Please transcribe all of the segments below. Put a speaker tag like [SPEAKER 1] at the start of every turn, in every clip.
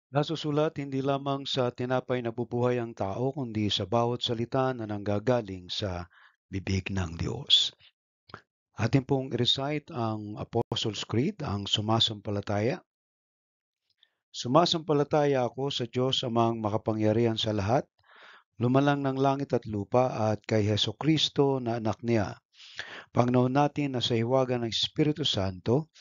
[SPEAKER 1] Nasusulat hindi lamang sa tinapay na bubuhay ang tao, kundi sa bawat salita na nanggagaling sa bibig ng Diyos. Atin pong i-recite ang Apostles' Creed, ang sumasampalataya. Sumasampalataya ako sa Diyos amang makapangyarihan sa lahat, lumalang ng langit at lupa at kay Hesukristo na anak niya, Panginoon natin na sa hiwaga ng Espiritu Santo,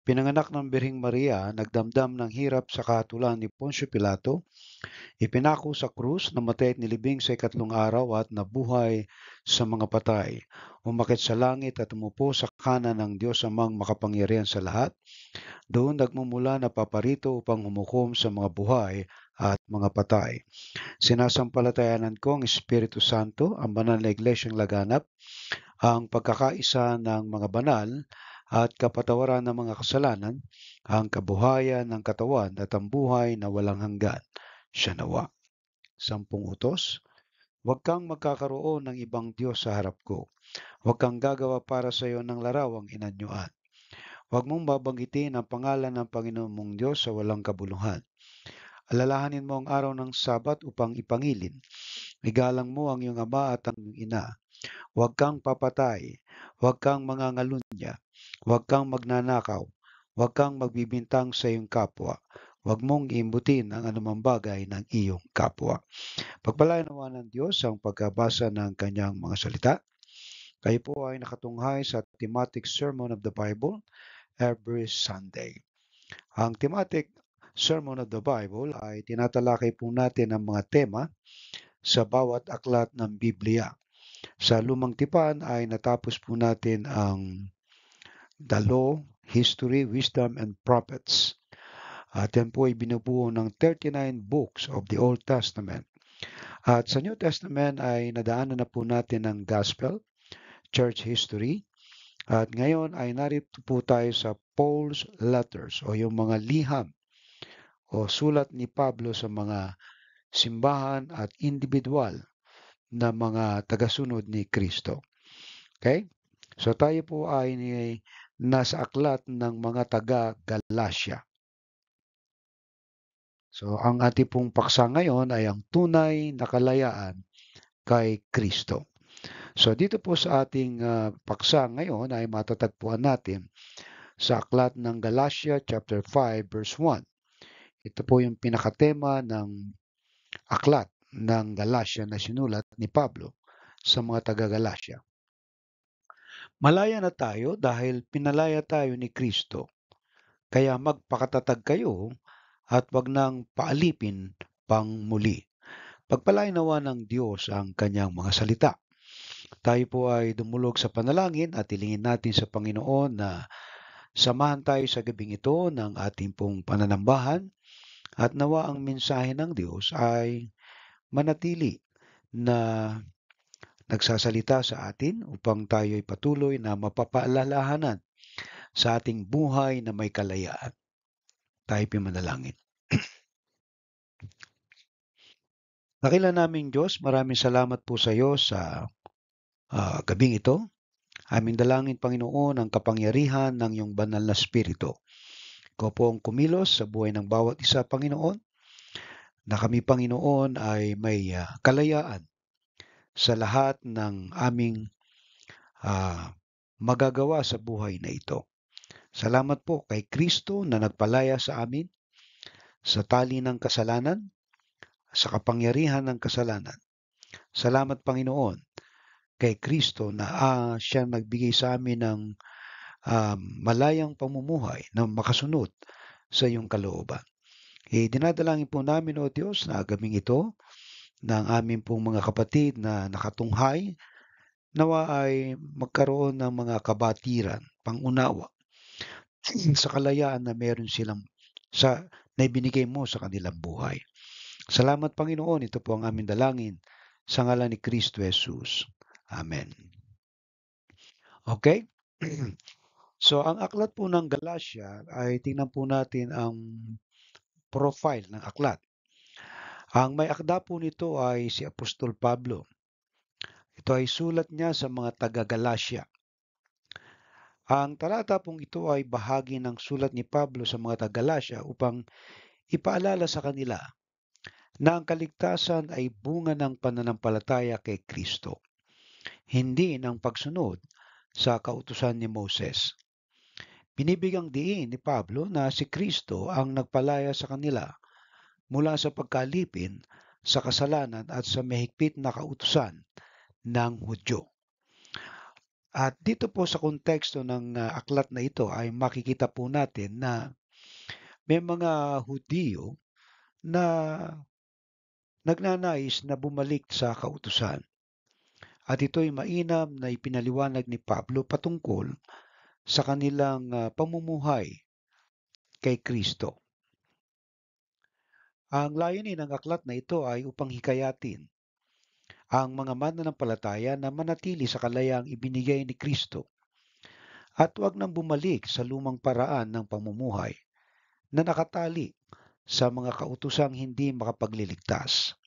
[SPEAKER 1] pinanganak ng Birhing Maria, nagdamdam ng hirap sa katulad ni Poncio Pilato, ipinako sa krus, namatay at nilibing sa ikatlong araw at nabuhay sa mga patay. Umakyat sa langit at umupo sa kanan ng Diyos amang makapangyarihan sa lahat. Doon nagmumula na paparito upang humukom sa mga buhay at mga patay. Sinasampalatayanan ko ang Espiritu Santo, ang banal na iglesyang laganap, ang pagkakaisa ng mga banal at kapatawaran ng mga kasalanan, ang kabuhayan ng katawan at ang buhay na walang hanggan. Siya nawa. 10 utos. Huwag kang magkakaroon ng ibang Diyos sa harap ko. Huwag kang gagawa para sa iyo ng larawang inanyuan. Huwag mong babanggitin ang pangalan ng Panginoon mong Diyos sa walang kabuluhan. Alalahanin mo ang araw ng Sabat upang ipangilin. Igalang mo ang iyong ama at ang iyong ina. Huwag kang papatay. Huwag kang mangangalunya. Huwag kang magnanakaw. Huwag kang magbibintang sa iyong kapwa. Huwag mong iimbutin ang anumang bagay ng iyong kapwa. Pagpalain nawa ng Diyos ang pagkabasa ng kanyang mga salita. Kayo po ay nakatunghay sa thematic sermon of the Bible every Sunday. Ang thematic sermon of the Bible ay tinatalakay po natin ang mga tema sa bawat aklat ng Biblia. Sa lumang tipan ay natapos po natin ang The Law, History, Wisdom, and Prophets. At yan po ay binubuo ng 39 books of the Old Testament. At sa New Testament ay nadaanan na po natin ang Gospel, Church History. At ngayon ay narito po tayo sa Paul's Letters o yung mga liham o sulat ni Pablo sa mga simbahan at individual na mga tagasunod ni Kristo. Okay? So tayo po ay nasa aklat ng mga taga-Galasya. So ang ating pong paksa ngayon ay ang tunay na kalayaan kay Kristo. So dito po sa ating paksa ngayon ay matatagpuan natin sa aklat ng Galatia chapter 5 verse 1. Ito po yung pinakatema ng aklat ng Galatia na sinulat ni Pablo sa mga taga-Galasya. Malaya na tayo dahil pinalaya tayo ni Kristo. Kaya magpakatatag kayo at wag nang paalipin pang muli. Pagpalain nawa ng Diyos ang kanyang mga salita. Tayo po ay dumulog sa panalangin at hilingin natin sa Panginoon na samahan tayo sa gabing ito ng ating pong pananambahan at nawa ang mensahe ng Diyos ay manatili na nagsasalita sa atin upang tayo ay patuloy na mapapaalalahanan sa ating buhay na may kalayaan. Tayo pimanalangin. Dakila naming Diyos, maraming salamat po sa iyo sa gabing ito. Aming dalangin, Panginoon, ang kapangyarihan ng iyong banal na spirito. Ikaw po ang kumilos sa buhay ng bawat isa, Panginoon, na kami, Panginoon, ay may kalayaan sa lahat ng aming magagawa sa buhay na ito. Salamat po kay Kristo na nagpalaya sa amin sa tali ng kasalanan, sa kapangyarihan ng kasalanan. Salamat, Panginoon, kay Kristo na siya nagbigay sa amin ng malayang pamumuhay na makasunod sa iyong kalooban. Dinadalangin po namin, O Diyos, na gabing ito ng aming pong mga kapatid na nakatunghay, nawa ay magkaroon ng mga kabatiran, pangunawa sa kalayaan na meron silang na ibinigay mo sa kanilang buhay. Salamat, Panginoon. Ito po ang aming dalangin sa ngalan ni Kristo Jesus. Amen. Okay? So, ang aklat po ng Galatia ay tingnan po natin ang profile ng aklat. Ang may akda po nito ay si Apostol Pablo. Ito ay sulat niya sa mga taga-Galacia. Ang talata pong ito ay bahagi ng sulat ni Pablo sa mga taga-Galacia upang ipaalala sa kanila na ang kaligtasan ay bunga ng pananampalataya kay Kristo, hindi ng pagsunod sa kautusan ni Moses. Binibigyang diin ni Pablo na si Kristo ang nagpalaya sa kanila mula sa pagkalipin sa kasalanan at sa mahigpit na kautusan ng Hudyo. At dito po sa konteksto ng aklat na ito ay makikita po natin na may mga Hudyo na nagnanais na bumalik sa kautusan. At ito'y mainam na ipinaliwanag ni Pablo patungkol sa kanilang pamumuhay kay Kristo. Ang layunin ng aklat na ito ay upang hikayatin ang mga mananampalataya na manatili sa kalayaang ibinigay ni Kristo at huwag nang bumalik sa lumang paraan ng pamumuhay na nakatali sa mga kautusang hindi makapagliligtas.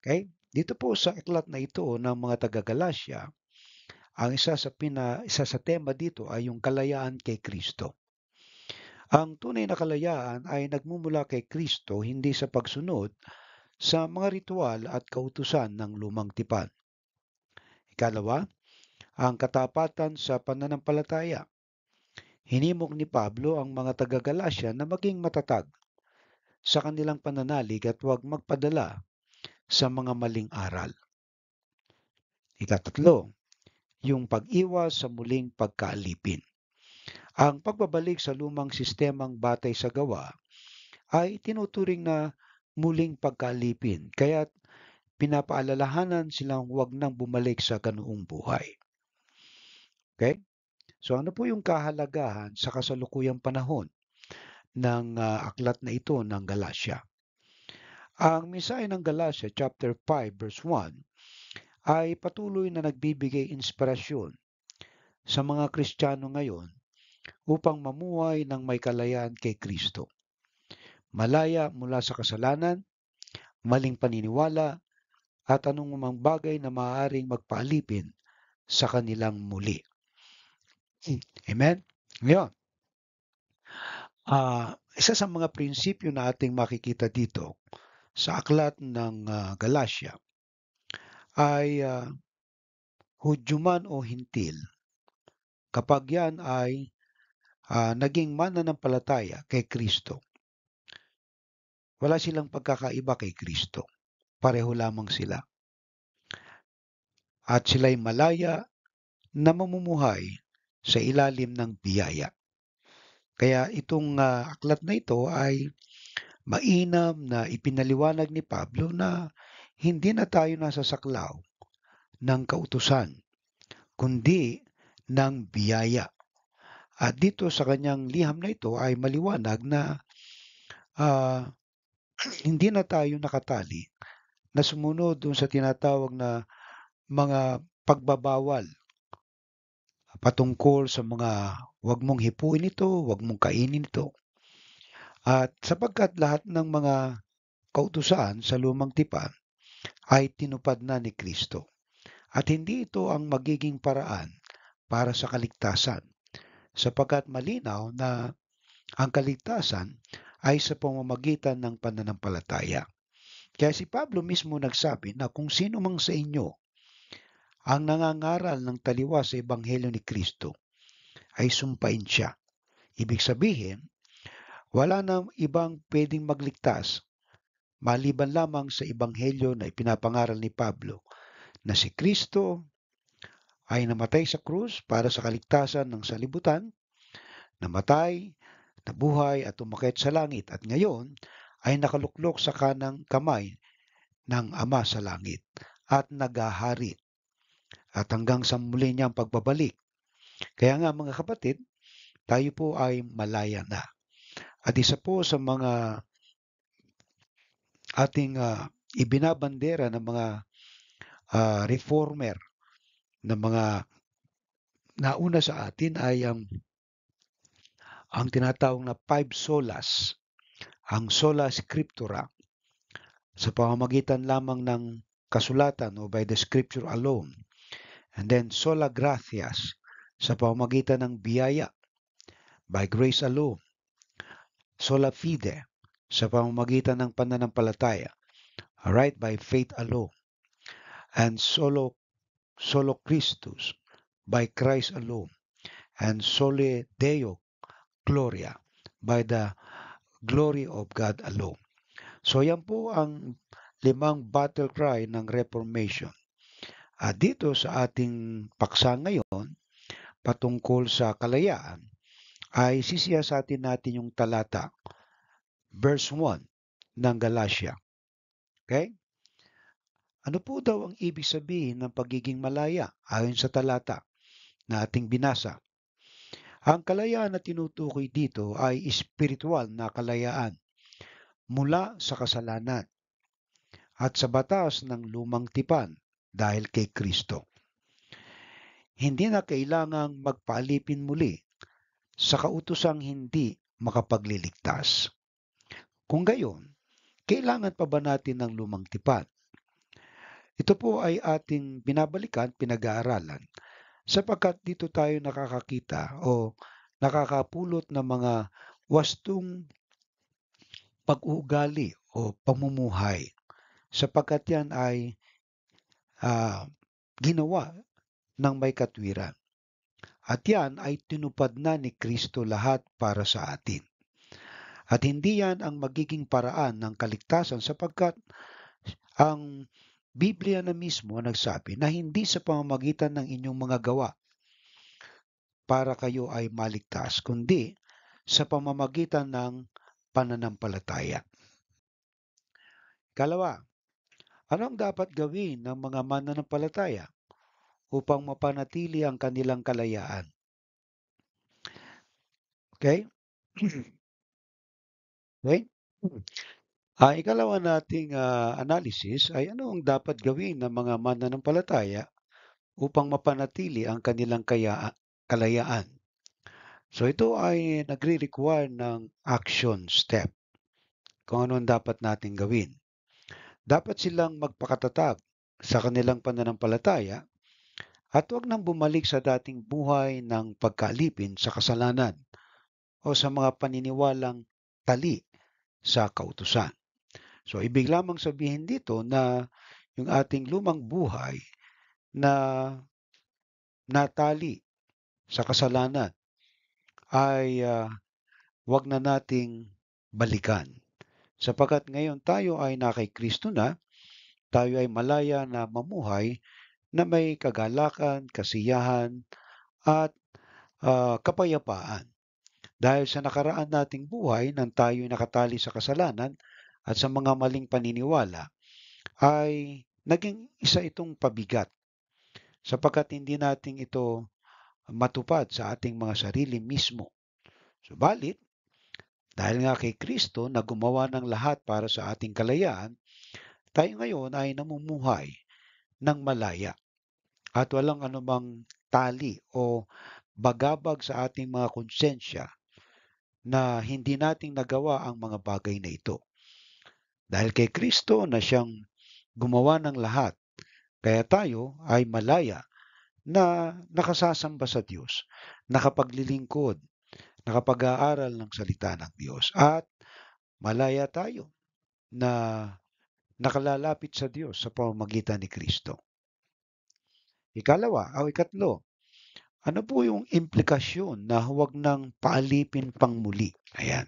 [SPEAKER 1] Okay? Dito po sa aklat na ito ng mga taga-Galasya, ang isa sa tema dito ay yung kalayaan kay Kristo. Ang tunay na kalayaan ay nagmumula kay Kristo hindi sa pagsunod sa mga ritual at kautusan ng lumang tipan. Ikalawa, ang katapatan sa pananampalataya. Hinimok ni Pablo ang mga taga-Galasya na maging matatag sa kanilang pananalig at huwag magpadala sa mga maling aral. Ikatatlo, yung pag-iwas sa muling pagkaalipin. Ang pagbabalik sa lumang sistemang batay sa gawa ay tinuturing na muling pagkaalipin, kaya't pinapaalalahanan silang huwag nang bumalik sa ganoong buhay. Okay? So ano po yung kahalagahan sa kasalukuyang panahon ng aklat na ito ng Galasya? Ang mensahe ng Galasya chapter 5 verse 1 ay patuloy na nagbibigay inspirasyon sa mga Kristiyano ngayon upang mamuhay ng may kalayaan kay Kristo. Malaya mula sa kasalanan, maling paniniwala, at anong mang bagay na maaaring magpaalipin sa kanilang muli. Amen? Ngayon, isa sa mga prinsipyo na ating makikita dito sa aklat ng Galasya ay Hudyo man o Hintil, kapag yan ay naging mananampalataya kay Kristo, wala silang pagkakaiba kay Kristo. Pareho lamang sila. At sila'y malaya na mamumuhay sa ilalim ng biyaya. Kaya itong aklat na ito ay mainam na ipinaliwanag ni Pablo na hindi na tayo nasa saklaw ng kautusan, kundi ng biyaya. At dito sa kanyang liham na ito ay maliwanag na hindi na tayo nakatali na sumunod dun sa tinatawag na mga pagbabawal patungkol sa mga wag mong hipuin ito, wag mong kainin ito. At sapagkat lahat ng mga kautusan sa lumang tipan ay tinupad na ni Kristo. At hindi ito ang magiging paraan para sa kaligtasan, sapagkat malinaw na ang kaligtasan ay sa pamamagitan ng pananampalataya. Kaya si Pablo mismo nagsabi na kung sino mang sa inyo ang nangangaral ng taliwas sa Ebanghelyo ni Kristo ay sumpain siya. Ibig sabihin, wala na ibang pwedeng magligtas maliban lamang sa Ebanghelyo na ipinapangaral ni Pablo na si Kristo ay namatay sa krus para sa kaligtasan ng salibutan, namatay, nabuhay at umakyat sa langit at ngayon ay nakaluklok sa kanang kamay ng Ama sa langit at naghahari at hanggang sa muli niyang pagbabalik. Kaya nga mga kapatid, tayo po ay malaya na. At isa po sa mga ating ibinabandera ng mga reformer na mga nauna sa atin ay ang tinatawag na 5 solas, ang sola scriptura, sa pamamagitan lamang ng kasulatan o by the scripture alone. And then sola gratias, sa pamamagitan ng biyaya, by grace alone. sola fide, sa pamamagitan ng pananampalataya, alright, by faith alone, and solo Christus, by Christ alone, and sole Deo Gloria, by the glory of God alone. So yan po ang 5 battle cry ng Reformation. At dito sa ating paksa ngayon, patungkol sa kalayaan, ay sisiyasatin natin yung talata, verse 1 ng Galatia. Okay? Ano po daw ang ibig sabihin ng pagiging malaya ayon sa talata na ating binasa? Ang kalayaan na tinutukoy dito ay espiritual na kalayaan mula sa kasalanan at sa batas ng lumang tipan dahil kay Kristo. Hindi na kailangang magpaalipin muli sa kautosang hindi makapagliligtas. Kung gayon, kailangan pa ba natin ng lumang tipan? Ito po ay ating binabalikan, pinag-aaralan, sapagkat dito tayo nakakakita o nakakapulot ng mga wastong pag-uugali o pamumuhay, sapagkat yan ay ginawa ng may katwiran. At yan ay tinupad na ni Kristo lahat para sa atin. At hindi yan ang magiging paraan ng kaligtasan sapagkat ang Biblia na mismo nagsabi na hindi sa pamamagitan ng inyong mga gawa para kayo ay maligtas, kundi sa pamamagitan ng pananampalataya. Ikalawa, ano ang dapat gawin ng mga mananampalataya upang mapanatili ang kanilang kalayaan? Okay? Okay? Ikalawa nating analysis ay ano ang dapat gawin ng mga mananampalataya upang mapanatili ang kanilang kalayaan. So ito ay nagre-require ng action step. Kung ano ang dapat nating gawin. Dapat silang magpakatatag sa kanilang pananampalataya at huwag nang bumalik sa dating buhay ng pagkaalipin sa kasalanan o sa mga paniniwalang tali sa kautusan. So, ibig lamang sabihin dito na yung ating lumang buhay na natali sa kasalanan ay wag na nating balikan. Sapagkat ngayon tayo ay na kay Kristo na, tayo ay malaya na mamuhay na may kagalakan, kasiyahan, at kapayapaan. Dahil sa nakaraan nating buhay nang tayo nakatali sa kasalanan at sa mga maling paniniwala, ay naging isa itong pabigat sapagkat hindi natin ito matupad sa ating mga sarili mismo. Subalit, dahil nga kay Kristo na gumawa ng lahat para sa ating kalayaan, tayo ngayon ay namumuhay ng malaya at walang anumang tali o bagabag sa ating mga konsensya na hindi nating nagawa ang mga bagay na ito. Dahil kay Kristo na siyang gumawa ng lahat, kaya tayo ay malaya na nakasasamba sa Diyos, nakapaglilingkod, nakapag-aaral ng salita ng Diyos, at malaya tayo na nakalalapit sa Diyos sa pamamagitan ni Kristo. Ikatlo, ano po yung implikasyon na huwag nang paalipin pang muli? Ayan,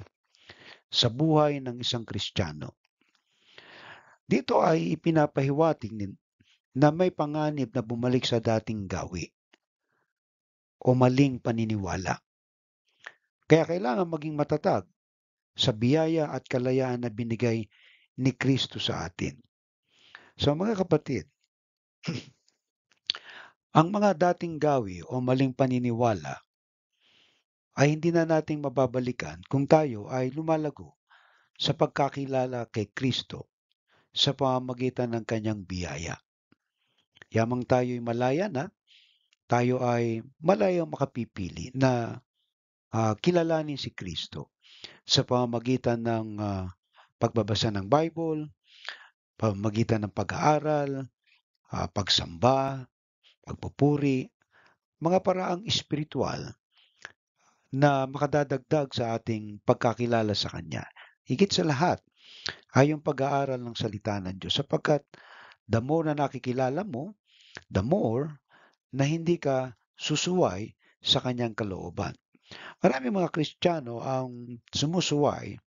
[SPEAKER 1] sa buhay ng isang Kristiyano. Dito ay ipinapahiwatig na may panganib na bumalik sa dating gawi o maling paniniwala. Kaya kailangan maging matatag sa biyaya at kalayaan na binigay ni Kristo sa atin. So mga kapatid, ang mga dating gawi o maling paniniwala ay hindi na nating mababalikan kung tayo ay lumalago sa pagkakilala kay Kristo sa pamamagitan ng kanyang biyaya. Yamang tayo'y malaya na, tayo ay malayang makapipili na kilalanin si Kristo sa pamamagitan ng pagbabasa ng Bible, pamamagitan ng pag-aaral, pagsamba, pagpupuri, mga paraang espiritual na makadadagdag sa ating pagkakilala sa Kanya. Higit sa lahat ay yung pag-aaral ng salita ng Diyos sapagkat the more na nakikilala mo, the more na hindi ka susuway sa Kanyang kalooban. Maraming mga Kristiyano ang sumusuway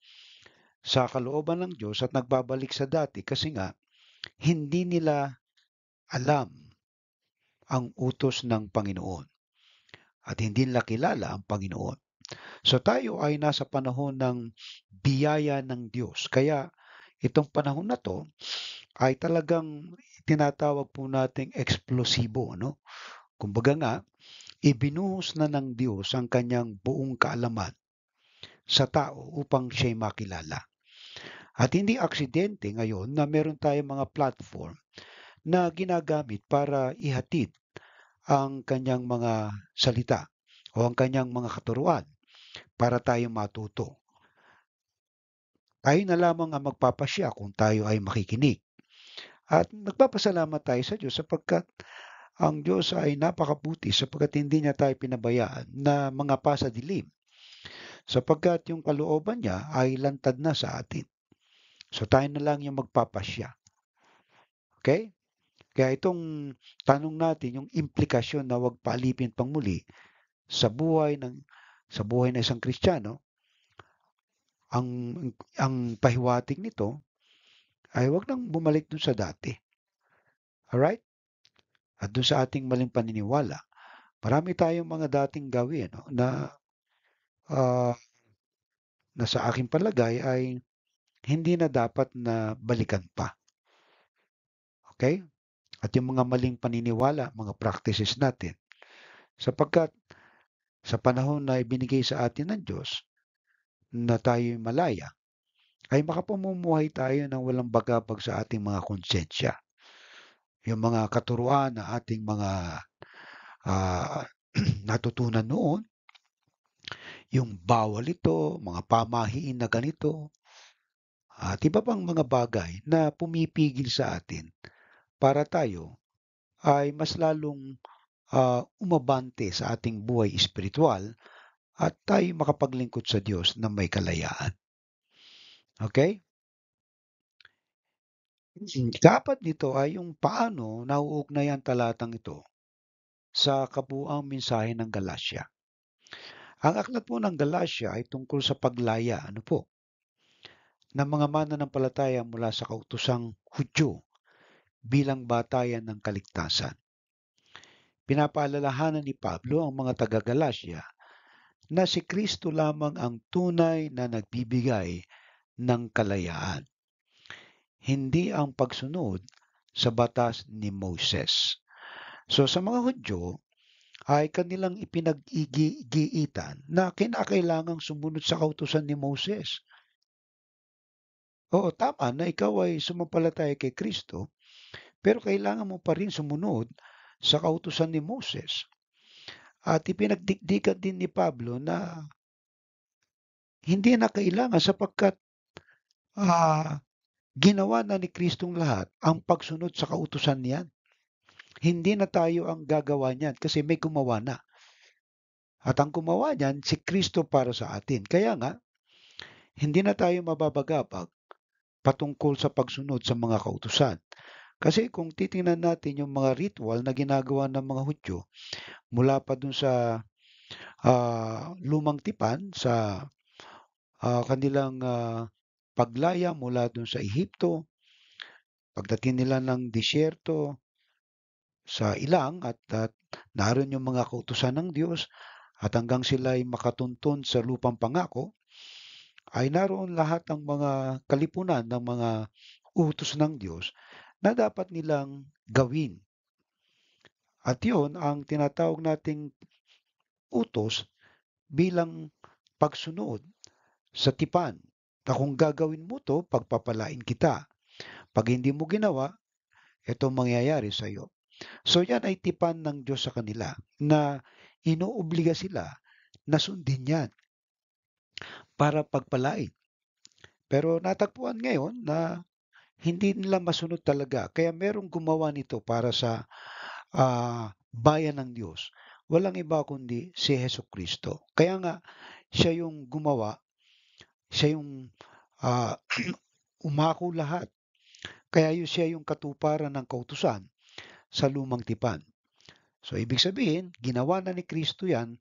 [SPEAKER 1] sa kalooban ng Diyos at nagbabalik sa dati kasi nga hindi nila alam ang utos ng Panginoon at hindi nila kilala ang Panginoon. So tayo ay nasa panahon ng biyaya ng Diyos. Kaya itong panahon na to ay talagang tinatawag po nating eksplosibo, no? Kumbaga nga, ibinuhos na ng Diyos ang kanyang buong kaalaman sa tao upang siya'y makilala. At hindi aksidente ngayon na meron tayong mga platform na ginagamit para ihatid ang kanyang mga salita o ang kanyang mga katuruan para tayo matuto. Tayo na lamang ang magpapasya kung tayo ay makikinig. At nagpapasalamat tayo sa Diyos sapagkat ang Diyos ay napakabuti sapagkat hindi niya tayo pinabayaan na mangapa sa dilim. Sapagkat yung kalooban niya ay lantad na sa atin. So tayo na lang yung magpapasya. Okay? Kaya itong tanong natin, yung implikasyon na huwag paalipin pang muli sa buhay ng isang Kristiyano, ang pahiwatig nito ay huwag nang bumalik dun sa dati. Alright? At dun sa ating maling paniniwala. Marami tayong mga dating gawin, no, ah, na sa aking palagay ay hindi na dapat na balikan pa. Okay? At yung mga maling paniniwala, mga practices natin. Sapagkat sa panahon na ibinigay sa atin ng Diyos na tayo'y malaya, ay makapamumuhay tayo ng walang bagabag sa ating mga konsensya. Yung mga katuruan na ating mga natutunan noon, yung bawal ito, mga pamahiin na ganito, at iba pang mga bagay na pumipigil sa atin para tayo ay mas lalong umabante sa ating buhay espiritual at tayo makapaglingkod sa Diyos na may kalayaan. Okay? Ikaapat nito ay yung paano nauugnay ang talatang ito sa kabuuang mensahe ng Galasya. Ang aklat po ng Galasya ay tungkol sa paglaya, ng mga mananampalataya mula sa kautosang Hudyo bilang batayan ng kaligtasan. Pinapaalalahanan ni Pablo ang mga taga-Galasya na si Kristo lamang ang tunay na nagbibigay ng kalayaan, hindi ang pagsunod sa batas ni Moses. So sa mga Hudyo ay kanilang ipinag-igiitan na kinakailangang sumunod sa kautusan ni Moses. Oo, tama na ikaw ay sumampalataya kay Kristo, pero kailangan mo pa rin sumunod sa kautusan ni Moses. At ipinagdikdikan din ni Pablo na hindi na kailangan sapagkat ginawa na ni Kristong lahat ang pagsunod sa kautusan niyan. Hindi na tayo ang gagawa niyan kasi may gumawa na. At ang gumawa niyan, si Kristo para sa atin. Kaya nga, hindi na tayo mababagabag patungkol sa pagsunod sa mga kautusan. Kasi kung titingnan natin yung mga ritual na ginagawa ng mga Hudyo, mula pa dun sa lumang tipan, sa kanilang paglaya mula dun sa Ehipto, pagdating nila ng disyerto sa ilang at naroon yung mga kautusan ng Diyos at hanggang sila ay makatuntun sa lupang pangako, ay naroon lahat ng mga kalipunan ng mga utos ng Diyos na dapat nilang gawin. At yun ang tinatawag nating utos bilang pagsunod sa tipan. Na kung gagawin mo to, pagpapalain kita. Pag hindi mo ginawa, ito mangyayari sa iyo. So yan ay tipan ng Diyos sa kanila na inuobliga sila na sundin yan para pagpalain. Pero natagpuan ngayon na hindi nila masunod talaga. Kaya merong gumawa nito para sa bayan ng Diyos. walang iba kundi si Hesukristo. Kaya nga siya yung gumawa, siya yung ah, umako lahat. Kaya siya yung katuparan ng kautusan sa lumang tipan. So ibig sabihin, ginawa na ni Kristo yan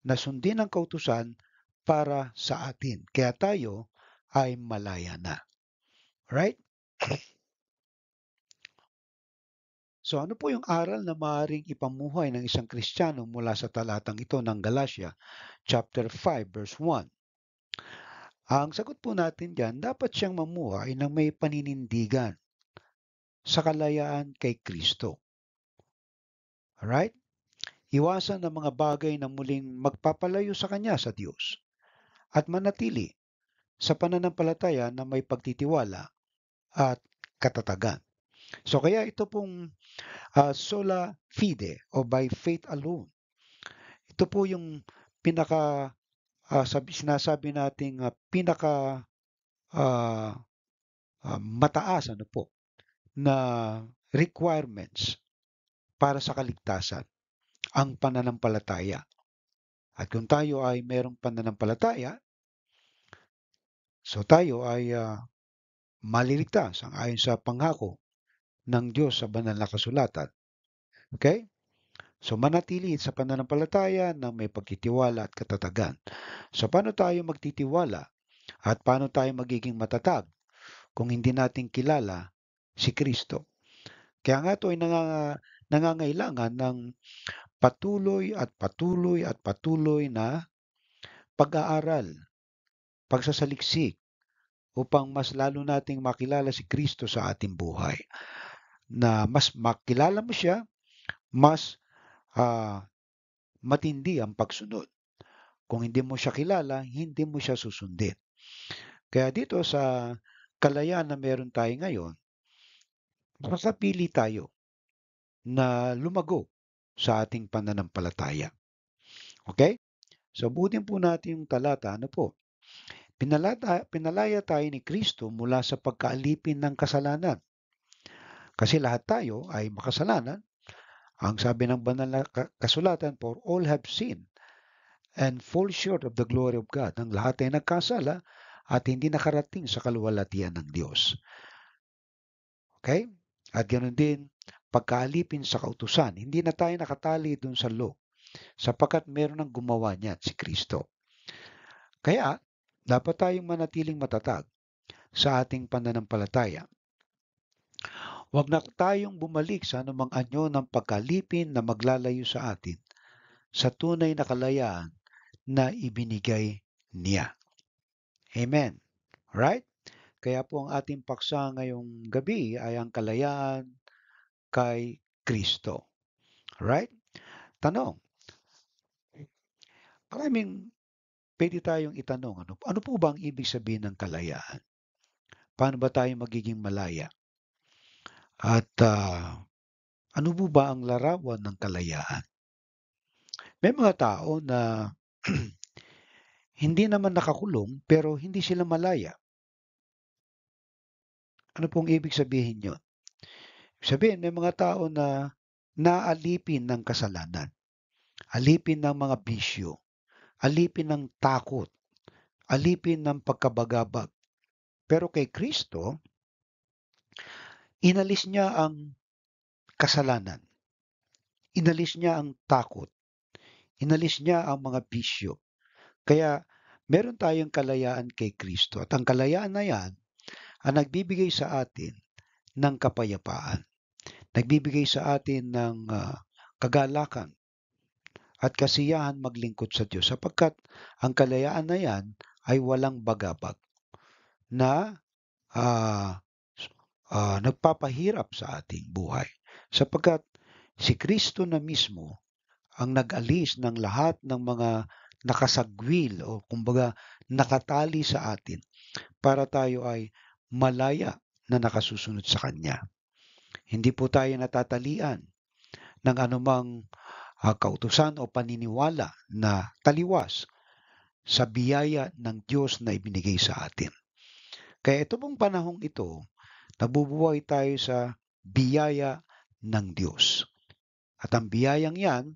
[SPEAKER 1] na sundin ang kautusan para sa atin. Kaya tayo ay malaya na. Right? So ano po yung aral na maaaring ipamuhay ng isang Kristiyano mula sa talatang ito ng Galatia chapter 5 verse 1? Ang sagot po natin diyan, dapat siyang mamuhay ng may paninindigan sa kalayaan kay Kristo. Alright? Iwasan ang mga bagay na muling magpapalayo sa kanya sa Diyos at manatili sa pananampalataya na may pagtitiwala at katatagan. So kaya ito pong sola fide o by faith alone. Ito po yung sinasabi nating pinaka ah, mataas ano po na requirements para sa kaligtasan, ang pananampalataya. At kung tayo ay mayroong pananampalataya, so tayo ay maliligtas ayon sa pangako ng Diyos sa banal na kasulatan. Okay? So manatili sa pananampalataya na may pagtitiwala at katatagan. So paano tayo magtitiwala at paano tayo magiging matatag kung hindi natin kilala si Kristo? Kaya nga ito ay nangangailangan ng patuloy at patuloy at patuloy na pag-aaral, pagsasaliksik upang mas lalo nating makilala si Kristo sa ating buhay. Na mas makilala mo siya, mas matindi ang pagsunod. Kung hindi mo siya kilala, hindi mo siya susundin. Kaya dito sa kalayaan na meron tayo ngayon, masapili tayo na lumago sa ating pananampalataya. Okay? So, butin po natin yung talata. Ano po? Pinalaya tayo ni Kristo mula sa pagkaalipin ng kasalanan. Kasi lahat tayo ay makasalanan. Ang sabi ng banal na kasulatan, for all have sinned and fall short of the glory of God. Ang lahat ay nagkasala at hindi nakarating sa kaluwalhatian ng Diyos. Okay? At ganoon din, pagkaalipin sa kautusan. Hindi na tayo nakatali dun sa law sapagkat meron ng gumawa niyan, si Kristo. Kaya, dapat tayong manatiling matatag sa ating pananampalataya. Huwag na tayong bumalik sa anumang anyo ng pagkalipin na maglalayo sa atin sa tunay na kalayaan na ibinigay niya. Amen. Right? Kaya po ang ating paksa ngayong gabi ay ang kalayaan kay Kristo. Right? Tanong. Maraming pwede tayong itanong, ano po ba ang ibig sabihin ng kalayaan? Paano ba tayo magiging malaya? At ano po ba ang larawan ng kalayaan? May mga tao na hindi naman nakakulong pero hindi sila malaya. Ano pong ibig sabihin yun? Sabihin, may mga tao na naalipin ng kasalanan, alipin ng mga bisyo, alipin ng takot, alipin ng pagkabagabag. Pero kay Kristo, inalis niya ang kasalanan, inalis niya ang takot, inalis niya ang mga bisyo. Kaya meron tayong kalayaan kay Kristo at ang kalayaan na yan ang nagbibigay sa atin ng kapayapaan, nagbibigay sa atin ng kagalakan at kasiyahan maglingkod sa Diyos sapagkat ang kalayaan na yan ay walang bagabag na nagpapahirap sa ating buhay sapagkat si Kristo na mismo ang nag-alis ng lahat ng mga nakasagwil o kumbaga nakatali sa atin para tayo ay malaya na nakasusunod sa Kanya. Hindi po tayo natatalian ng anumang kautusan o paniniwala na taliwas sa biyaya ng Diyos na ibinigay sa atin. Kaya ito pong panahong ito, nabubuhay tayo sa biyaya ng Diyos. At ang biyayang yan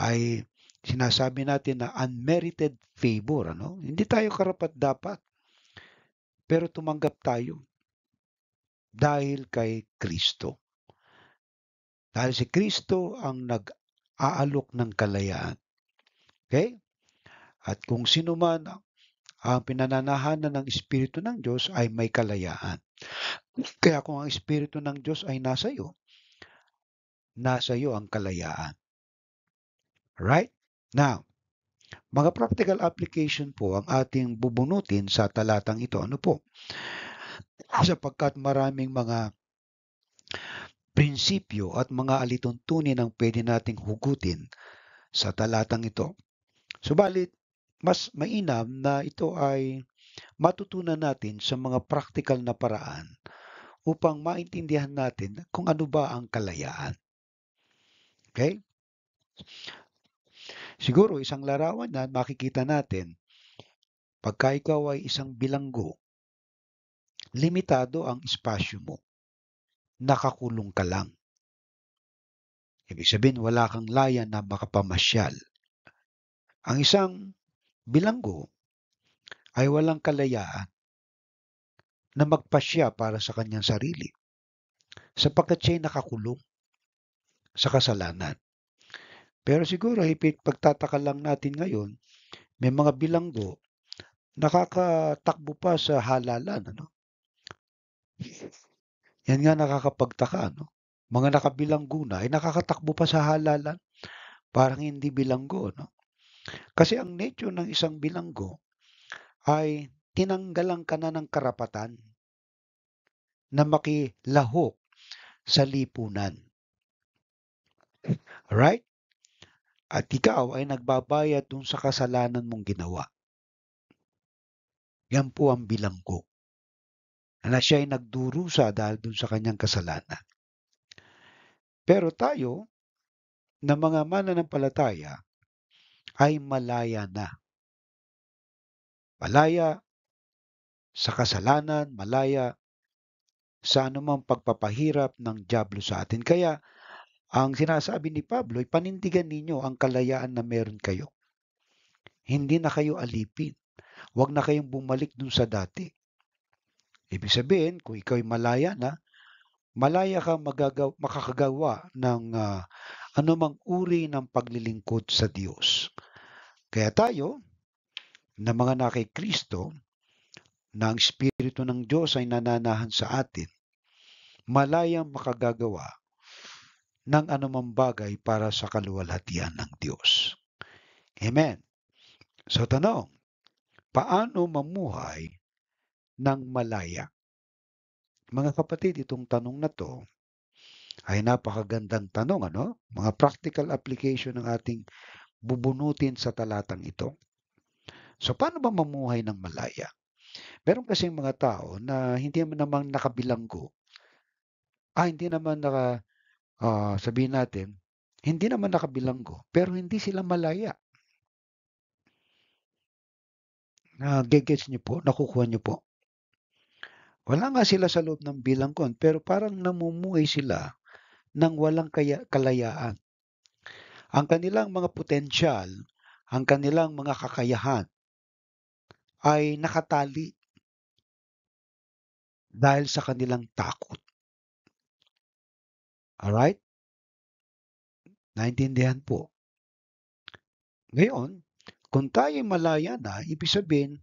[SPEAKER 1] ay sinasabi natin na unmerited favor, ano? Hindi tayo karapat-dapat, pero tumanggap tayo dahil kay Kristo. Dahil si Kristo ang nag-aalok ng kalayaan. Okay? At kung sino man ang pinananahanan ng Espiritu ng Diyos ay may kalayaan. Kaya kung ang Espiritu ng Diyos ay nasa iyo ang kalayaan. Right? Now, mga practical application po ang ating bubunutin sa talatang ito. Ano po? Sapagkat maraming mga prinsipyo at mga alituntunin ang pwede nating hugutin sa talatang ito. Subalit, mas mainam na ito ay matutunan natin sa mga practical na paraan upang maintindihan natin kung ano ba ang kalayaan. Okay? Siguro isang larawan na makikita natin, pagka ikaw ay isang bilanggo, limitado ang espasyo mo. Nakakulong ka lang. Ibig sabihin, wala kang laya na makapamasyal. Ang isang bilanggo ay walang kalayaan na magpasya para sa kanyang sarili sapagkat siya'y nakakulong sa kasalanan. Pero siguro, pagtataka lang natin ngayon, may mga bilanggo nakakatakbo pa sa halalan. Ano? Yan nga nakakapagtaka. Ano? Mga nakabilanggo na ay nakakatakbo pa sa halalan. Parang hindi bilanggo. No? Kasi ang nature ng isang bilanggo ay tinanggalan ka na ng karapatan na makilahok sa lipunan. Right? At ikaw ay nagbabayad dun sa kasalanan mong ginawa. Yan po ang bilanggo. Na siya ay nagdurusa dahil dun sa kanyang kasalanan. Pero tayo, na mga mananampalataya, ay malaya na. Malaya sa kasalanan, malaya sa anumang pagpapahirap ng dyablo sa atin. Kaya, ang sinasabi ni Pablo ay panindigan ninyo ang kalayaan na meron kayo. Hindi na kayo alipin. Huwag na kayong bumalik dun sa dati. Ibig sabihin, kung ikaw ay malaya kang makakagawa ng anumang uri ng paglilingkod sa Diyos. Kaya tayo, na mga na kay Kristo, na ang Espiritu ng Diyos ay nananahan sa atin, malayang makagagawa ng anumang bagay para sa kaluwalhatian ng Diyos. Amen. So tanong, paano mamuhay ng malaya? Mga kapatid, itong tanong na to ay napakagandang tanong, ano? Mga practical application ng ating bubunutin sa talatang ito. So, paano ba mamuhay ng malaya? Meron kasing mga tao na hindi naman nakabilanggo. Hindi naman sabihin natin, hindi naman nakabilanggo, pero hindi sila malaya. Gets niyo po? Nakukuha niyo po? Wala nga sila sa loob ng bilanggon, pero parang namumuhay sila ng walang kalayaan. Ang kanilang mga potensyal, ang kanilang mga kakayahan ay nakatali dahil sa kanilang takot. Alright? Naintindihan po. Ngayon, kung tayo malaya na, ibig sabihin,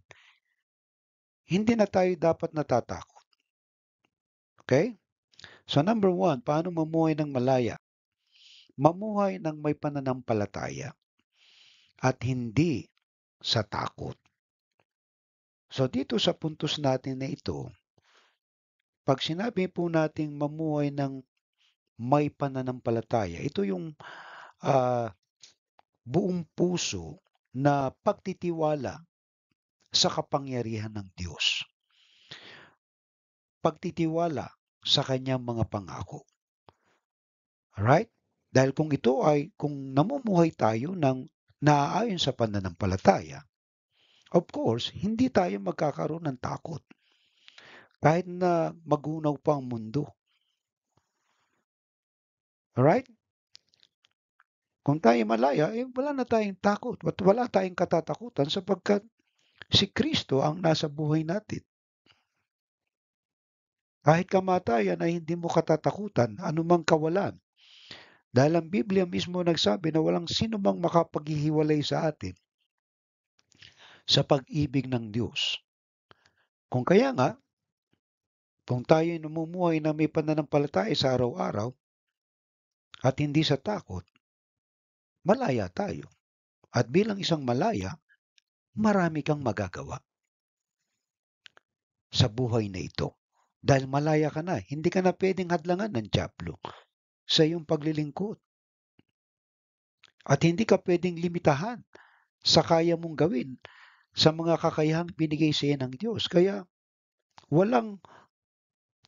[SPEAKER 1] hindi na tayo dapat natatakot. Okay? So number one, paano mamuhay ng malaya? Mamuhay ng may pananampalataya at hindi sa takot. So dito sa puntos natin na ito, pag sinabi po nating mamuhay ng may pananampalataya, ito yung buong puso na pagtitiwala sa kapangyarihan ng Diyos. Pagtitiwala sa kanyang mga pangako. Alright? Dahil kung namumuhay tayo ng naaayon sa pananampalataya, of course, hindi tayo magkakaroon ng takot. Kahit na magunaw pa ang mundo. Alright? Kung tayo malaya, wala na tayong takot at wala tayong katatakutan sapagkat si Kristo ang nasa buhay natin. Kahit kamatayan ay hindi mo katatakutan, anumang kawalan. Dahil ang Biblia mismo nagsabi na walang sino mang makapaghihiwalay sa atin sa pag-ibig ng Diyos. Kung kaya nga, kung tayo namumuhay na may pananampalataya sa araw-araw at hindi sa takot, malaya tayo. At bilang isang malaya, marami kang magagawa sa buhay na ito. Dahil malaya ka na, hindi ka na pwedeng hadlangan ng dyablo sa iyong paglilingkod. At hindi ka pwedeng limitahan sa kaya mong gawin sa mga kakayahang binigay sa iyo ng Diyos. Kaya walang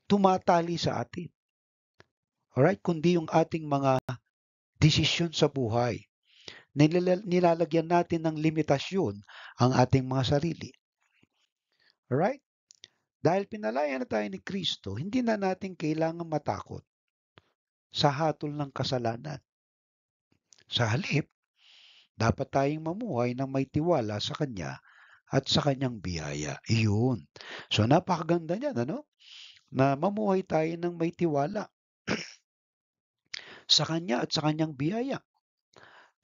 [SPEAKER 1] tumatali sa atin. Alright? Kundi yung ating mga desisyon sa buhay. Nilalagyan natin ng limitasyon ang ating mga sarili. Alright? Dahil pinalaya na tayo ni Kristo, hindi na natin kailangan matakot sa hatol ng kasalanan. Sa halip, dapat tayong mamuhay ng may tiwala sa Kanya at sa Kanyang biyaya. Iyon. So napakaganda niyan, ano? Na mamuhay tayo ng may tiwala sa Kanya at sa Kanyang biyaya.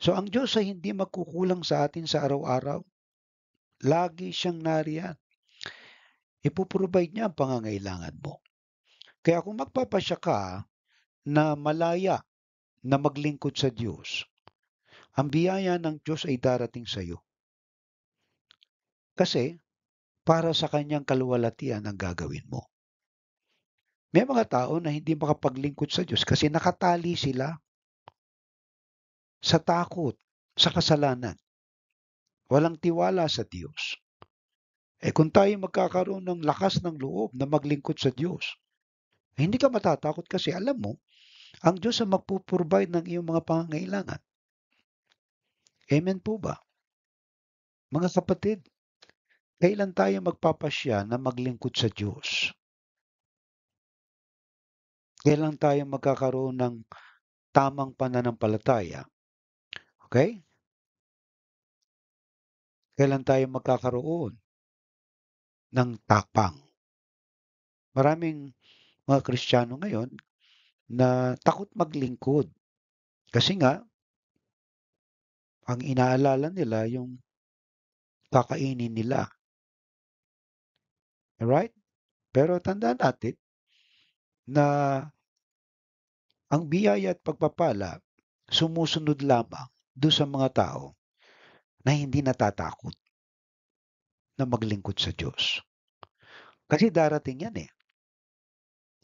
[SPEAKER 1] So ang Diyos ay hindi magkukulang sa atin sa araw-araw. Lagi siyang nariyan. Ipoprovide niya ang pangangailangan mo. Kaya kung magpapasya ka na malaya na maglingkod sa Diyos, ang biyaya ng Diyos ay darating sa iyo. Kasi para sa Kanyang kaluwalhatian ang gagawin mo. May mga tao na hindi makapaglingkod sa Diyos kasi nakatali sila sa takot, sa kasalanan. Walang tiwala sa Diyos. Kung tayo magkakaroon ng lakas ng loob na maglingkod sa Diyos, hindi ka matatakot kasi alam mo, ang Diyos ang magpo-provide ng iyong mga pangangailangan. Amen po ba? Mga kapatid, kailan tayo magpapasya na maglingkod sa Diyos? Kailan tayo magkakaroon ng tamang pananampalataya? Okay? Kailan tayo magkakaroon ng tapang? Maraming mga Kristiyano ngayon na takot maglingkod. Kasi nga, ang inaalala nila yung kakainin nila. Alright? Pero tandaan natin na ang biyaya at pagpapala sumusunod lamang doon sa mga tao na hindi natatakot na maglingkod sa Diyos. Kasi darating yan eh.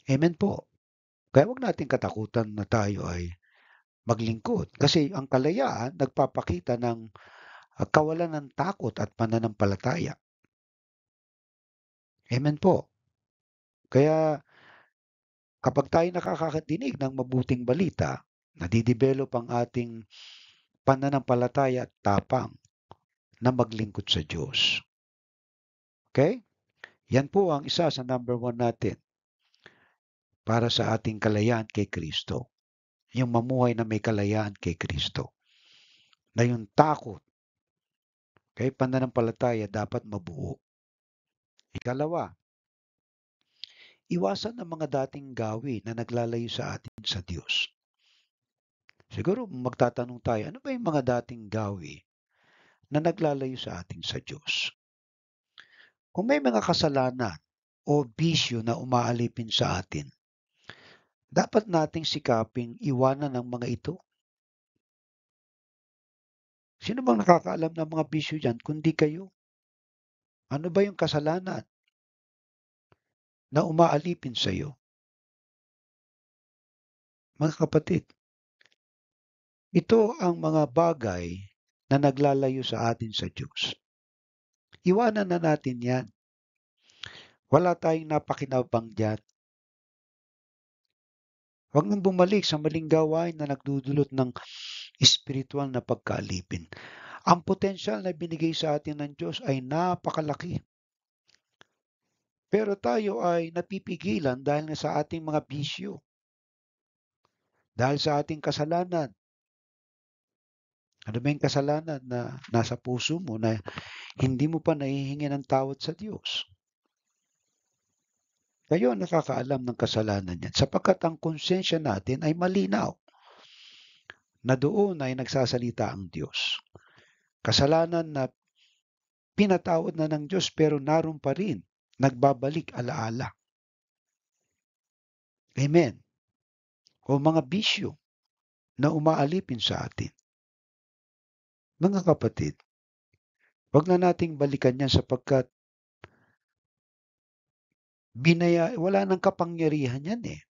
[SPEAKER 1] Amen po. Kaya huwag natin katakutan na tayo ay maglingkod. Kasi ang kalayaan nagpapakita ng kawalan ng takot at pananampalataya. Amen po. Kaya kapag tayo nakakadinig ng mabuting balita, nadidevelop ang ating pananampalataya at tapang na maglingkod sa Diyos. Okay? Yan po ang isa sa number 1 natin para sa ating kalayaan kay Kristo. Yung mamuhay na may kalayaan kay Kristo. Na yung takot, kay pananampalataya dapat mabuo. Ikalawa, iwasan ang mga dating gawi na naglalayo sa atin sa Diyos. Siguro magtatanong tayo, ano ba yung mga dating gawi na naglalayo sa atin sa Diyos? Kung may mga kasalanan o bisyo na umaalipin sa atin, dapat nating sikaping iwanan ang mga ito. Sino bang nakakaalam ng mga bisyo dyan kundi kayo? Ano ba yung kasalanan na umaalipin sa iyo? Mga kapatid, ito ang mga bagay na naglalayo sa atin sa Diyos. Iwanan na natin yan. Wala tayong napakinabang dyan. Huwag nang bumalik sa maling gawain na nagdudulot ng espiritual na pagkaalipin. Ang potensyal na binigay sa atin ng Diyos ay napakalaki. Pero tayo ay napipigilan dahil sa ating mga bisyo. Dahil sa ating kasalanan. Ano ba yung kasalanan na nasa puso mo na hindi mo pa nahihingi ng tawad sa Diyos? Kayo ang nakakaalam ng kasalanan niyan sapagkat ang konsensya natin ay malinaw na doon ay nagsasalita ang Diyos. Kasalanan na pinatawad na ng Diyos pero naroon pa rin, nagbabalik alaala. Amen. O mga bisyo na umaalipin sa atin. Mga kapatid, wag na nating balikan yan sapagkat wala nang kapangyarihan yan eh.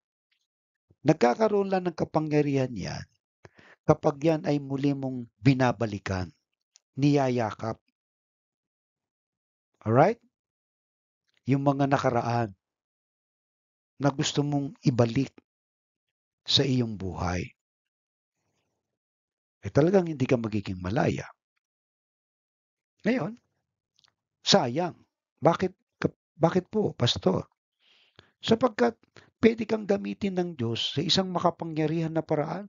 [SPEAKER 1] Nagkakaroon lang ng kapangyarihan yan kapag yan ay muli mong binabalikan, niyayakap. Alright? Yung mga nakaraan na gusto mong ibalik sa iyong buhay. Talagang hindi ka magiging malaya. Ngayon, sayang. Bakit po, Pastor? Sapagkat pwede kang gamitin ng Diyos sa isang makapangyarihan na paraan.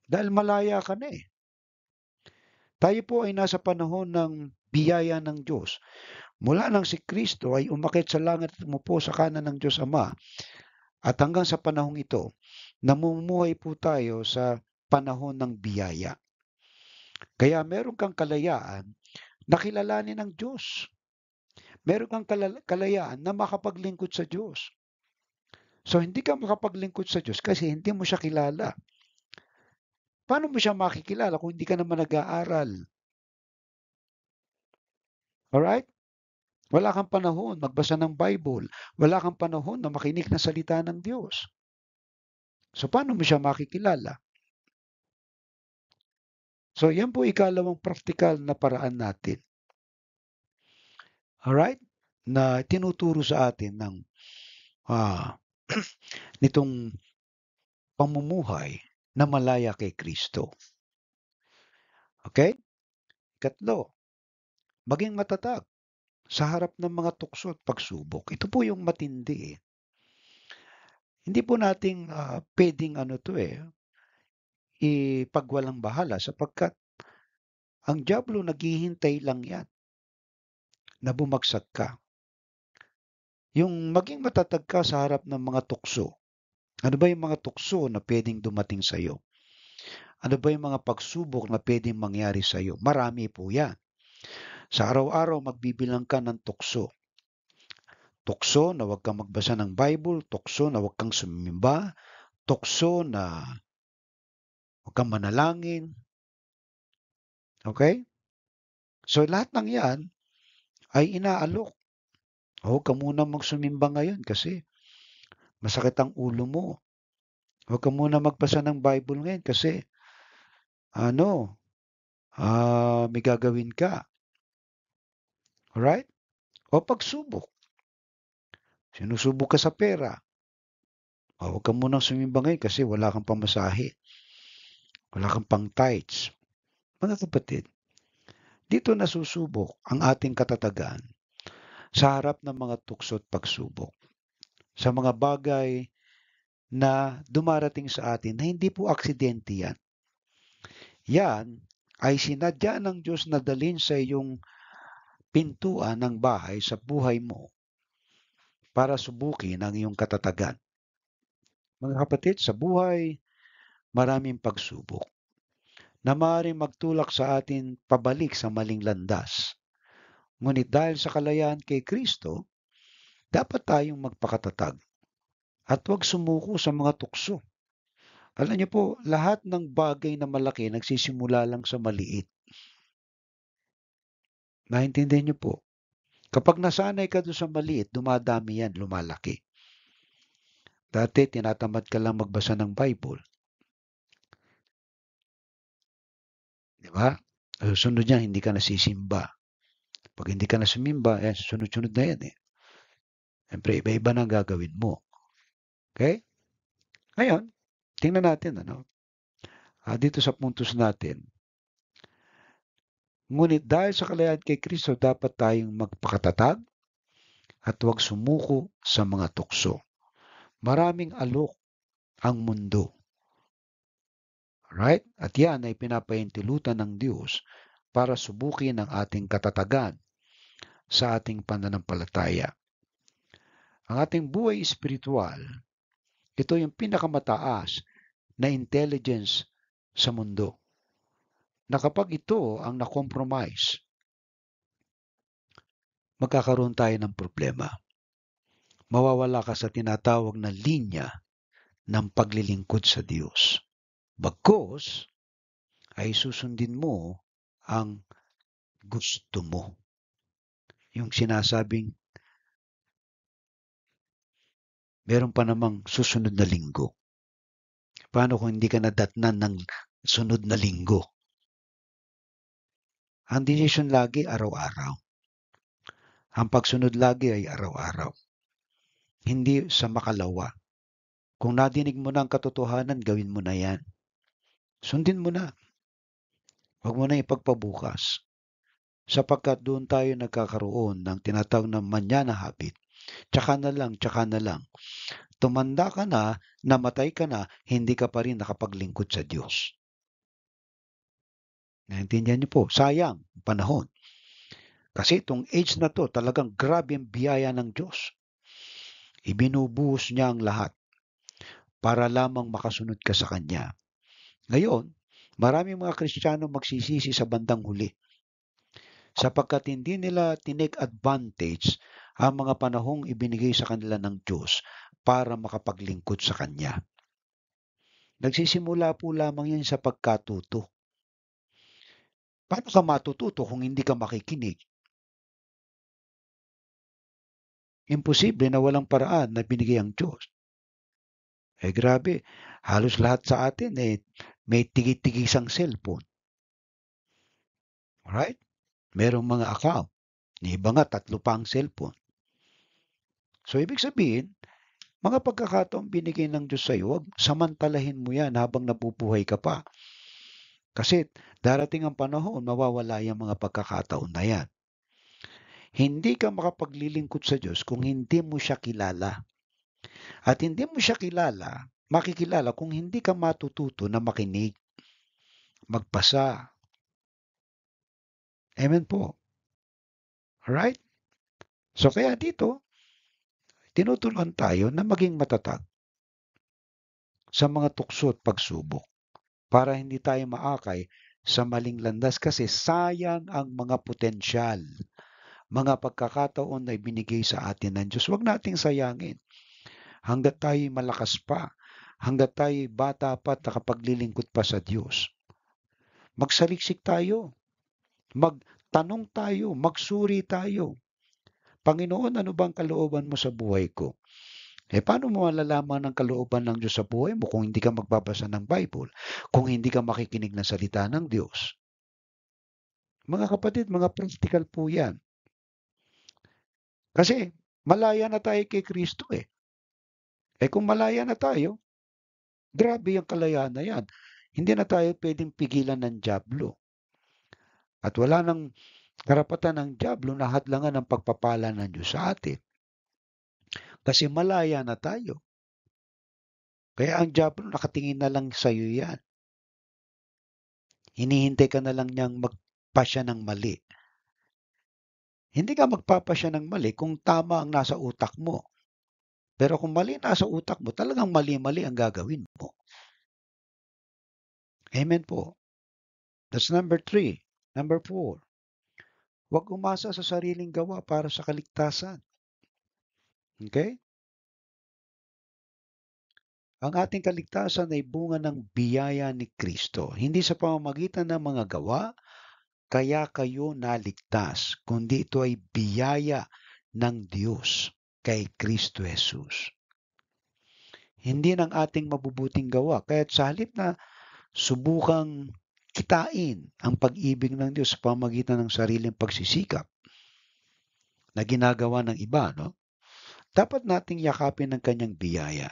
[SPEAKER 1] Dahil malaya ka na eh. Tayo po ay nasa panahon ng biyaya ng Diyos. Mula nang si Kristo ay umakyat sa langit at umupo sa kanan ng Diyos Ama. At hanggang sa panahong ito, namumuhay po tayo sa panahon ng biyaya. Kaya meron kang kalayaan na kilalanin ng Diyos. Meron kang kalayaan na makapaglingkod sa Diyos. So, hindi ka makapaglingkod sa Diyos kasi hindi mo siya kilala. Paano mo siya makikilala kung hindi ka naman nag-aaral? Alright? Wala kang panahon magbasa ng Bible. Wala kang panahon na makinig ng salita ng Diyos. So, paano mo siya makikilala? So, yan po ikalawang praktikal na paraan natin. Alright? Na tinuturo sa atin ng nitong pamumuhay na malaya kay Kristo. Okay? Ikatlo, maging matatag sa harap ng mga tukso at pagsubok. Ito po yung matindi eh. Hindi po nating pwedeng ipagwalang bahala sapagkat ang dyablo naghihintay lang yan na bumagsak ka. Yung maging matatag ka sa harap ng mga tukso. Ano ba yung mga tukso na pwedeng dumating sa iyo? Ano ba yung mga pagsubok na pwedeng mangyari sa iyo? Marami po yan. Sa araw-araw magbibilang ka ng tukso. Tukso na huwag kang magbasa ng Bible, tukso na huwag kang sumimba, tukso na huwag kang manalangin. Okay? So lahat ng yan ay inaalok. Huwag ka muna magsumimba ngayon kasi masakit ang ulo mo. Huwag ka muna magbasa ng Bible ngayon kasi may gagawin ka. Alright? O pagsubok. Sinusubok ka sa pera. Huwag ka munang sumimba ngayon kasi wala kang pamasahe. Wala kang pang tithes. Mga kapatid, dito nasusubok ang ating katatagan sa harap ng mga tukso at pagsubok. Sa mga bagay na dumarating sa atin na hindi po aksidente yan. Yan ay sinadya ng Diyos na dalhin sa iyong pintuan ng bahay sa buhay mo para subukin ang iyong katatagan. Mga kapatid, sa buhay, maraming pagsubok na maaaring magtulak sa atin pabalik sa maling landas. Ngunit dahil sa kalayaan kay Kristo, dapat tayong magpakatatag at huwag sumuko sa mga tukso. Alam niyo po, lahat ng bagay na malaki nagsisimula lang sa maliit. Naintindihan niyo po? Kapag nasanay ka doon sa maliit, dumadami yan, lumalaki. Dati, tinatamad ka lang magbasa ng Bible. Di ba? Sunod niya, hindi ka nasisimba. Pag hindi ka na sumimba, sunod-sunod na yan eh. Siyempre, iba-iba na gagawin mo. Okay? Ngayon, tingnan natin, dito sa puntos natin. Ngunit dahil sa kalayaan kay Kristo, dapat tayong magpakatatag at huwag sumuko sa mga tukso. Maraming alok ang mundo. Right? At yan ay pinapahintulutan ng Diyos para subukin ang ating katatagan sa ating pananampalataya. Ang ating buhay espiritual, ito yung pinakamataas na intelligence sa mundo. Na kapag ito ang na-compromise, magkakaroon tayo ng problema. Mawawala ka sa tinatawag na linya ng paglilingkod sa Diyos. Bagkus ay susundin mo ang gusto mo. Yung sinasabing, meron pa namang susunod na linggo. Paano kung hindi ka nadatnan ng sunod na linggo? Ang desisyon lagi araw-araw. Ang pagsunod lagi ay araw-araw. Hindi sa makalawa. Kung nadinig mo na ang katotohanan, gawin mo na yan. Sundin mo na. Huwag mo na ipagpabukas. Sapagkat doon tayo nagkakaroon ng tinatawag na manana habit. Tsaka na lang, tsaka na lang. Tumanda ka na, namatay ka na, hindi ka pa rin nakapaglingkod sa Diyos. Naintindihan niyo po, sayang ang panahon. Kasi itong age na to, talagang grabe ang biyaya ng Diyos. Ibinubuhos niya ang lahat para lamang makasunod ka sa Kanya. Ngayon, maraming mga Kristiyano magsisisi sa bandang huli sapagkat hindi nila tinake advantage ang mga panahong ibinigay sa kanila ng Diyos para makapaglingkod sa Kanya. Nagsisimula po lamang yan sa pagkatuto. Paano ka matututo kung hindi ka makikinig? Imposible na walang paraan na binigay ang Diyos. Grabe, halos lahat sa atin may tigi-tigisang cellphone. Alright? Merong mga account. Ni iba nga, 3 pa ang cellphone. So, ibig sabihin, mga pagkakataong binigay ng Diyos sa iyo, wag samantalahin mo yan habang nabubuhay ka pa. Kasi darating ang panahon, mawawala yung mga pagkakataon na yan. Hindi ka makapaglilingkod sa Diyos kung hindi mo siya kilala. At hindi mo siya makikilala kung hindi ka matututo na makinig, magbasa. Amen po. Alright? So kaya dito, tinuturuan tayo na maging matatag sa mga tukso at pagsubok para hindi tayo maakay sa maling landas kasi sayang ang mga potensyal, mga pagkakataon na ibinigay sa atin ng Diyos. Huwag nating sayangin. Hanggat tayo malakas pa, hanggat tayo bata pa at nakapaglilingkod pa sa Diyos. Magsaliksik tayo, magtanong tayo, magsuri tayo. Panginoon, ano bang kalooban mo sa buhay ko? Paano mo malalaman ang kalooban ng Diyos sa buhay mo kung hindi ka magbabasa ng Bible, kung hindi ka makikinig ng salita ng Diyos? Mga kapatid, mga practical po yan. Kasi malaya na tayo kay Kristo eh. Kung malaya na tayo, grabe yung kalayaan na yan. Hindi na tayo pwedeng pigilan ng dyablo. At wala nang karapatan ng dyablo na hadlangan ang pagpapala ng Diyos sa atin. Kasi malaya na tayo. Kaya ang dyablo nakatingin na lang sa iyo yan. Hinihintay ka na lang niyang magpasya ng mali. Hindi ka magpapasya ng mali kung tama ang nasa utak mo. Pero kung mali nasa utak mo, talagang mali-mali ang gagawin mo. Amen po. That's number 3. Number 4. Huwag umasa sa sariling gawa para sa kaligtasan. Okay? Ang ating kaligtasan ay bunga ng biyaya ni Kristo. Hindi sa pamamagitan ng mga gawa, kaya kayo naligtas, kundi ito ay biyaya ng Diyos kay Kristo Jesus. Hindi ng ating mabubuting gawa. Kaya't sa halip na subukang kitain ang pag-ibig ng Diyos sa pamamagitan ng sariling pagsisikap na ginagawa ng iba, no? Dapat nating yakapin ang kanyang biyaya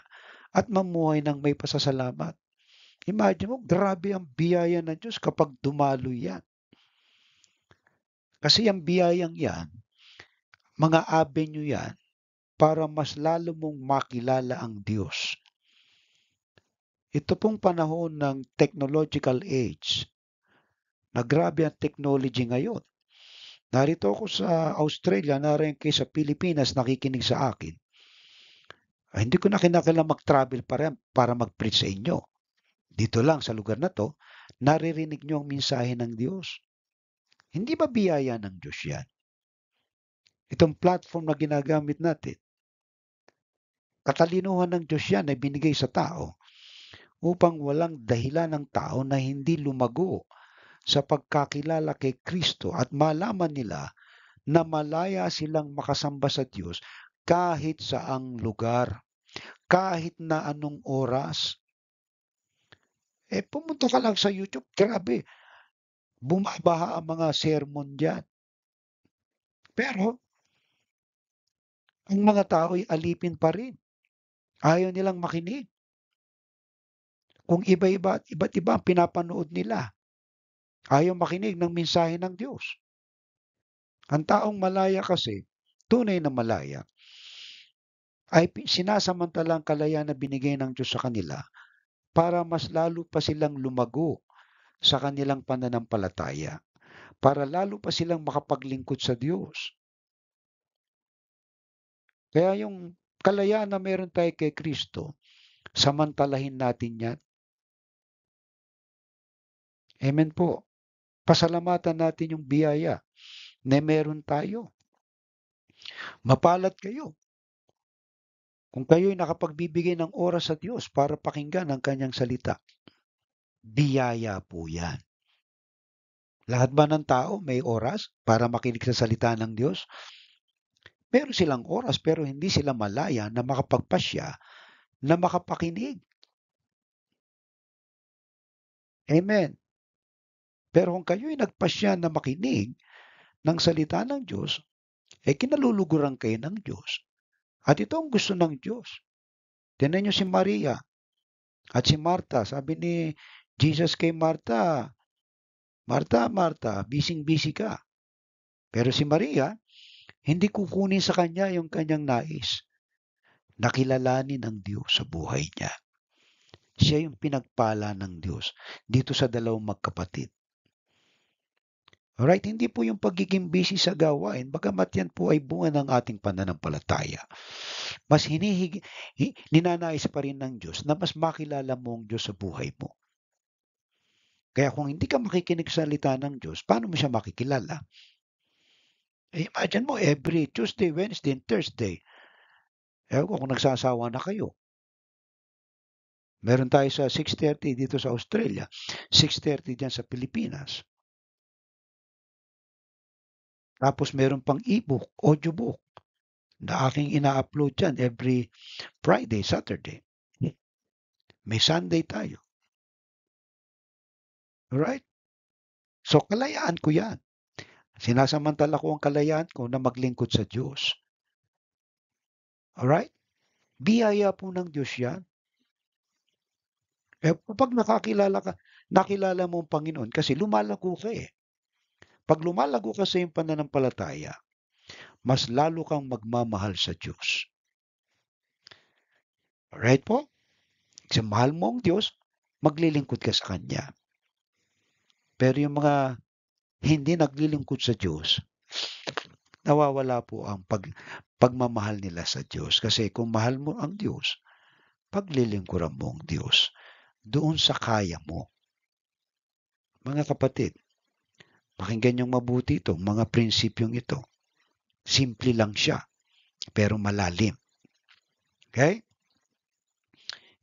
[SPEAKER 1] at mamuhay ng may pasasalamat. Imagine mo, grabe ang biyaya ng Diyos kapag dumalo yan. Kasi ang biyayang yan, mga avenue yan, para mas lalo mong makilala ang Diyos. Ito pong panahon ng technological age, na grabe ang technology ngayon. Narito ako sa Australia, naroon kayo sa Pilipinas nakikinig sa akin. Hindi ko na kinakailangan mag-travel para mag-preach sa inyo. Dito lang sa lugar na 'to, naririnig niyo ang mensahe ng Diyos. Hindi ba biyaya ng Diyos 'yan? Itong platform na ginagamit natin, katalinuhan ng Diyos 'yan na binigay sa tao upang walang dahilan ng tao na hindi lumago sa pagkakilala kay Kristo at malaman nila na malaya silang makasamba sa Diyos kahit saang lugar, kahit na anong oras. Pumunta ka lang sa YouTube, grabe, bumabaha ang mga sermon diyan. Pero ang mga tao ay alipin pa rin. Ayaw nilang makinig. Kung iba-iba at iba't iba ang pinapanood nila, ayaw makinig ng mensahe ng Diyos. Ang taong malaya kasi, tunay na malaya, ay sinasamantalang kalayaan na binigay ng Diyos sa kanila para mas lalo pa silang lumago sa kanilang pananampalataya, para lalo pa silang makapaglingkod sa Diyos. Kaya yung kalayaan na meron tayo kay Kristo, samantalahin natin yan. Amen po. Pasalamatan natin yung biyaya na meron tayo. Mapalad kayo kung kayo'y nakapagbibigay ng oras sa Diyos para pakinggan ang kanyang salita. Biyaya po yan. Lahat ba ng tao may oras para makinig sa salita ng Diyos? Meron silang oras pero hindi sila malaya na makapagpasya na makapakinig. Amen. Pero kung kayo'y nagpasya na makinig ng salita ng Diyos, kinaluluguran kayo ng Diyos. At ito ang gusto ng Diyos. Tingnan niyo si Maria at si Martha. Sabi ni Jesus kay Martha, Martha, Martha, busy-busy ka. Pero si Maria, hindi kukunin sa kanya yung kanyang nais. Nakilalanin ang Diyos sa buhay niya. Siya yung pinagpala ng Diyos dito sa dalawang magkapatid. Alright, hindi po yung pagiging busy sa gawain, bagamat yan po ay bunga ng ating pananampalataya. Mas ninanais pa rin ng Diyos na mas makilala mo ang Diyos sa buhay mo. Kaya kung hindi ka makikinig sa salita ng Diyos, paano mo siya makikilala? Imagine mo, every Tuesday, Wednesday, and Thursday, ewan ko kung nagsasawa na kayo. Meron tayo sa 6:30 dito sa Australia, 6:30 dyan sa Pilipinas. Tapos meron pang e-book, audiobook, na aking ina-upload dyan every Friday, Saturday. May Sunday tayo. Alright? So, kalayaan ko yan. Sinasamantala ko ang kalayaan ko na maglingkod sa Diyos. Alright? Biyaya po ng Diyos yan. Kapag nakilala mo ang Panginoon, kasi lumalago ka eh. Pag lumalago ka sa iyong pananampalataya, mas lalo kang magmamahal sa Diyos. Alright po? Kasi mahal mo ang Diyos, maglilingkod ka sa Kanya. Pero yung mga hindi naglilingkod sa Diyos, nawawala po ang pagmamahal nila sa Diyos. Kasi kung mahal mo ang Diyos, paglilingkuran mo ang Diyos doon sa kaya mo. Mga kapatid, pakinggan niyong mabuti ito, mga prinsipyong ito. Simple lang siya, pero malalim. Okay?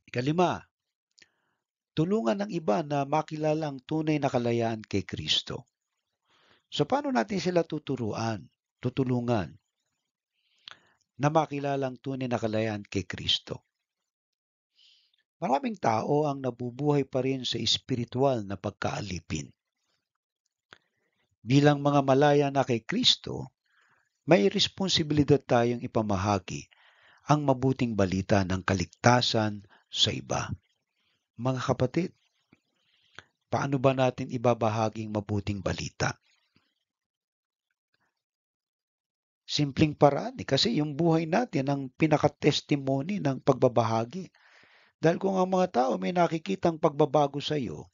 [SPEAKER 1] Ikalima, tulungan ng iba na makilala ang tunay na kalayaan kay Kristo. So, paano natin sila tutulungan na makilala ang tunay na kalayaan kay Kristo? Maraming tao ang nabubuhay pa rin sa espiritual na pagkaalipin. Bilang mga malaya na kay Kristo, may responsibilidad tayong ipamahagi ang mabuting balita ng kaligtasan sa iba. Mga kapatid, paano ba natin ibabahaging mabuting balita? Simpleng paraan kasi yung buhay natin ang pinaka-testimony ng pagbabahagi Dahil kung ang mga tao may nakikitang pagbabago sa iyo,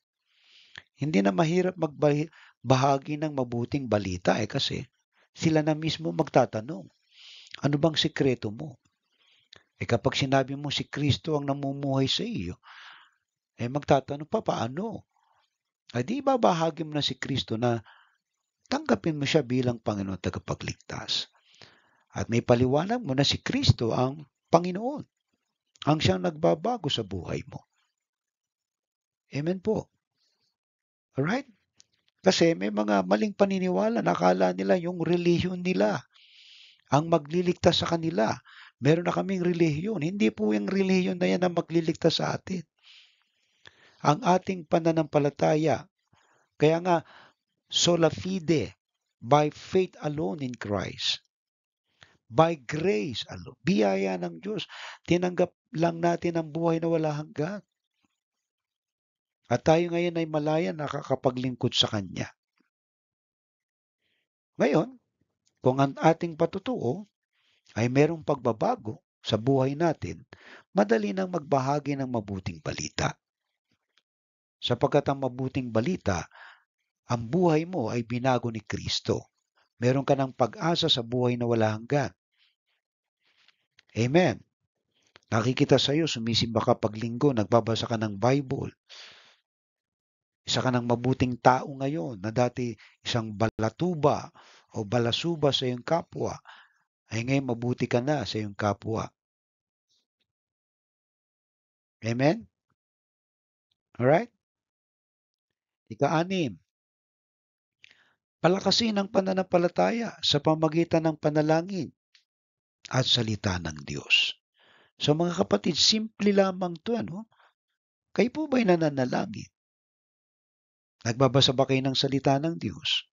[SPEAKER 1] hindi na mahirap magbahagi ng mabuting balita kasi sila na mismo magtatanong, ano bang sikreto mo? Kapag sinabi mo si Kristo ang namumuhay sa iyo, magtatanong pa, paano? Di babahagi mo na si Kristo na tanggapin mo siya bilang Panginoon at tagapagligtas. At may paliwanag mo na si Kristo ang Panginoon, ang siyang nagbabago sa buhay mo. Amen po. Alright? Kasi may mga maling paniniwala, nakala nila yung relihiyon nila ang magliligtas sa kanila. Meron na kaming relihiyon. Hindi po yung relihiyon na yan ang magliligtas sa atin. Ang ating pananampalataya, kaya nga, sola fide, by faith alone in Christ. By grace alone. Biyaya ng Diyos. Tinanggap lang natin ang buhay na wala hanggan. At tayo ngayon ay malaya nakakapaglingkod sa Kanya. Ngayon, kung ang ating patutuo ay merong pagbabago sa buhay natin, madali nang magbahagi ng mabuting balita. Sapagkat ang mabuting balita, ang buhay mo ay binago ni Kristo. Meron ka ng pag-asa sa buhay na wala hanggan. Amen. Nakikita sa iyo, sumisimba ka paglinggo, nagbabasa ka ng Bible. Isa ka ng mabuting tao ngayon na dati isang balatuba o balasuba sa iyong kapwa, ay ngayon mabuti ka na sa iyong kapwa. Amen? Alright? Ika-6, palakasin ang pananampalataya sa pamagitan ng panalangin at salita ng Diyos. So mga kapatid, simple lamang to, ano? Kayo po ba'y nananalangin? Nagbabasa ba kayo ng salita ng Diyos?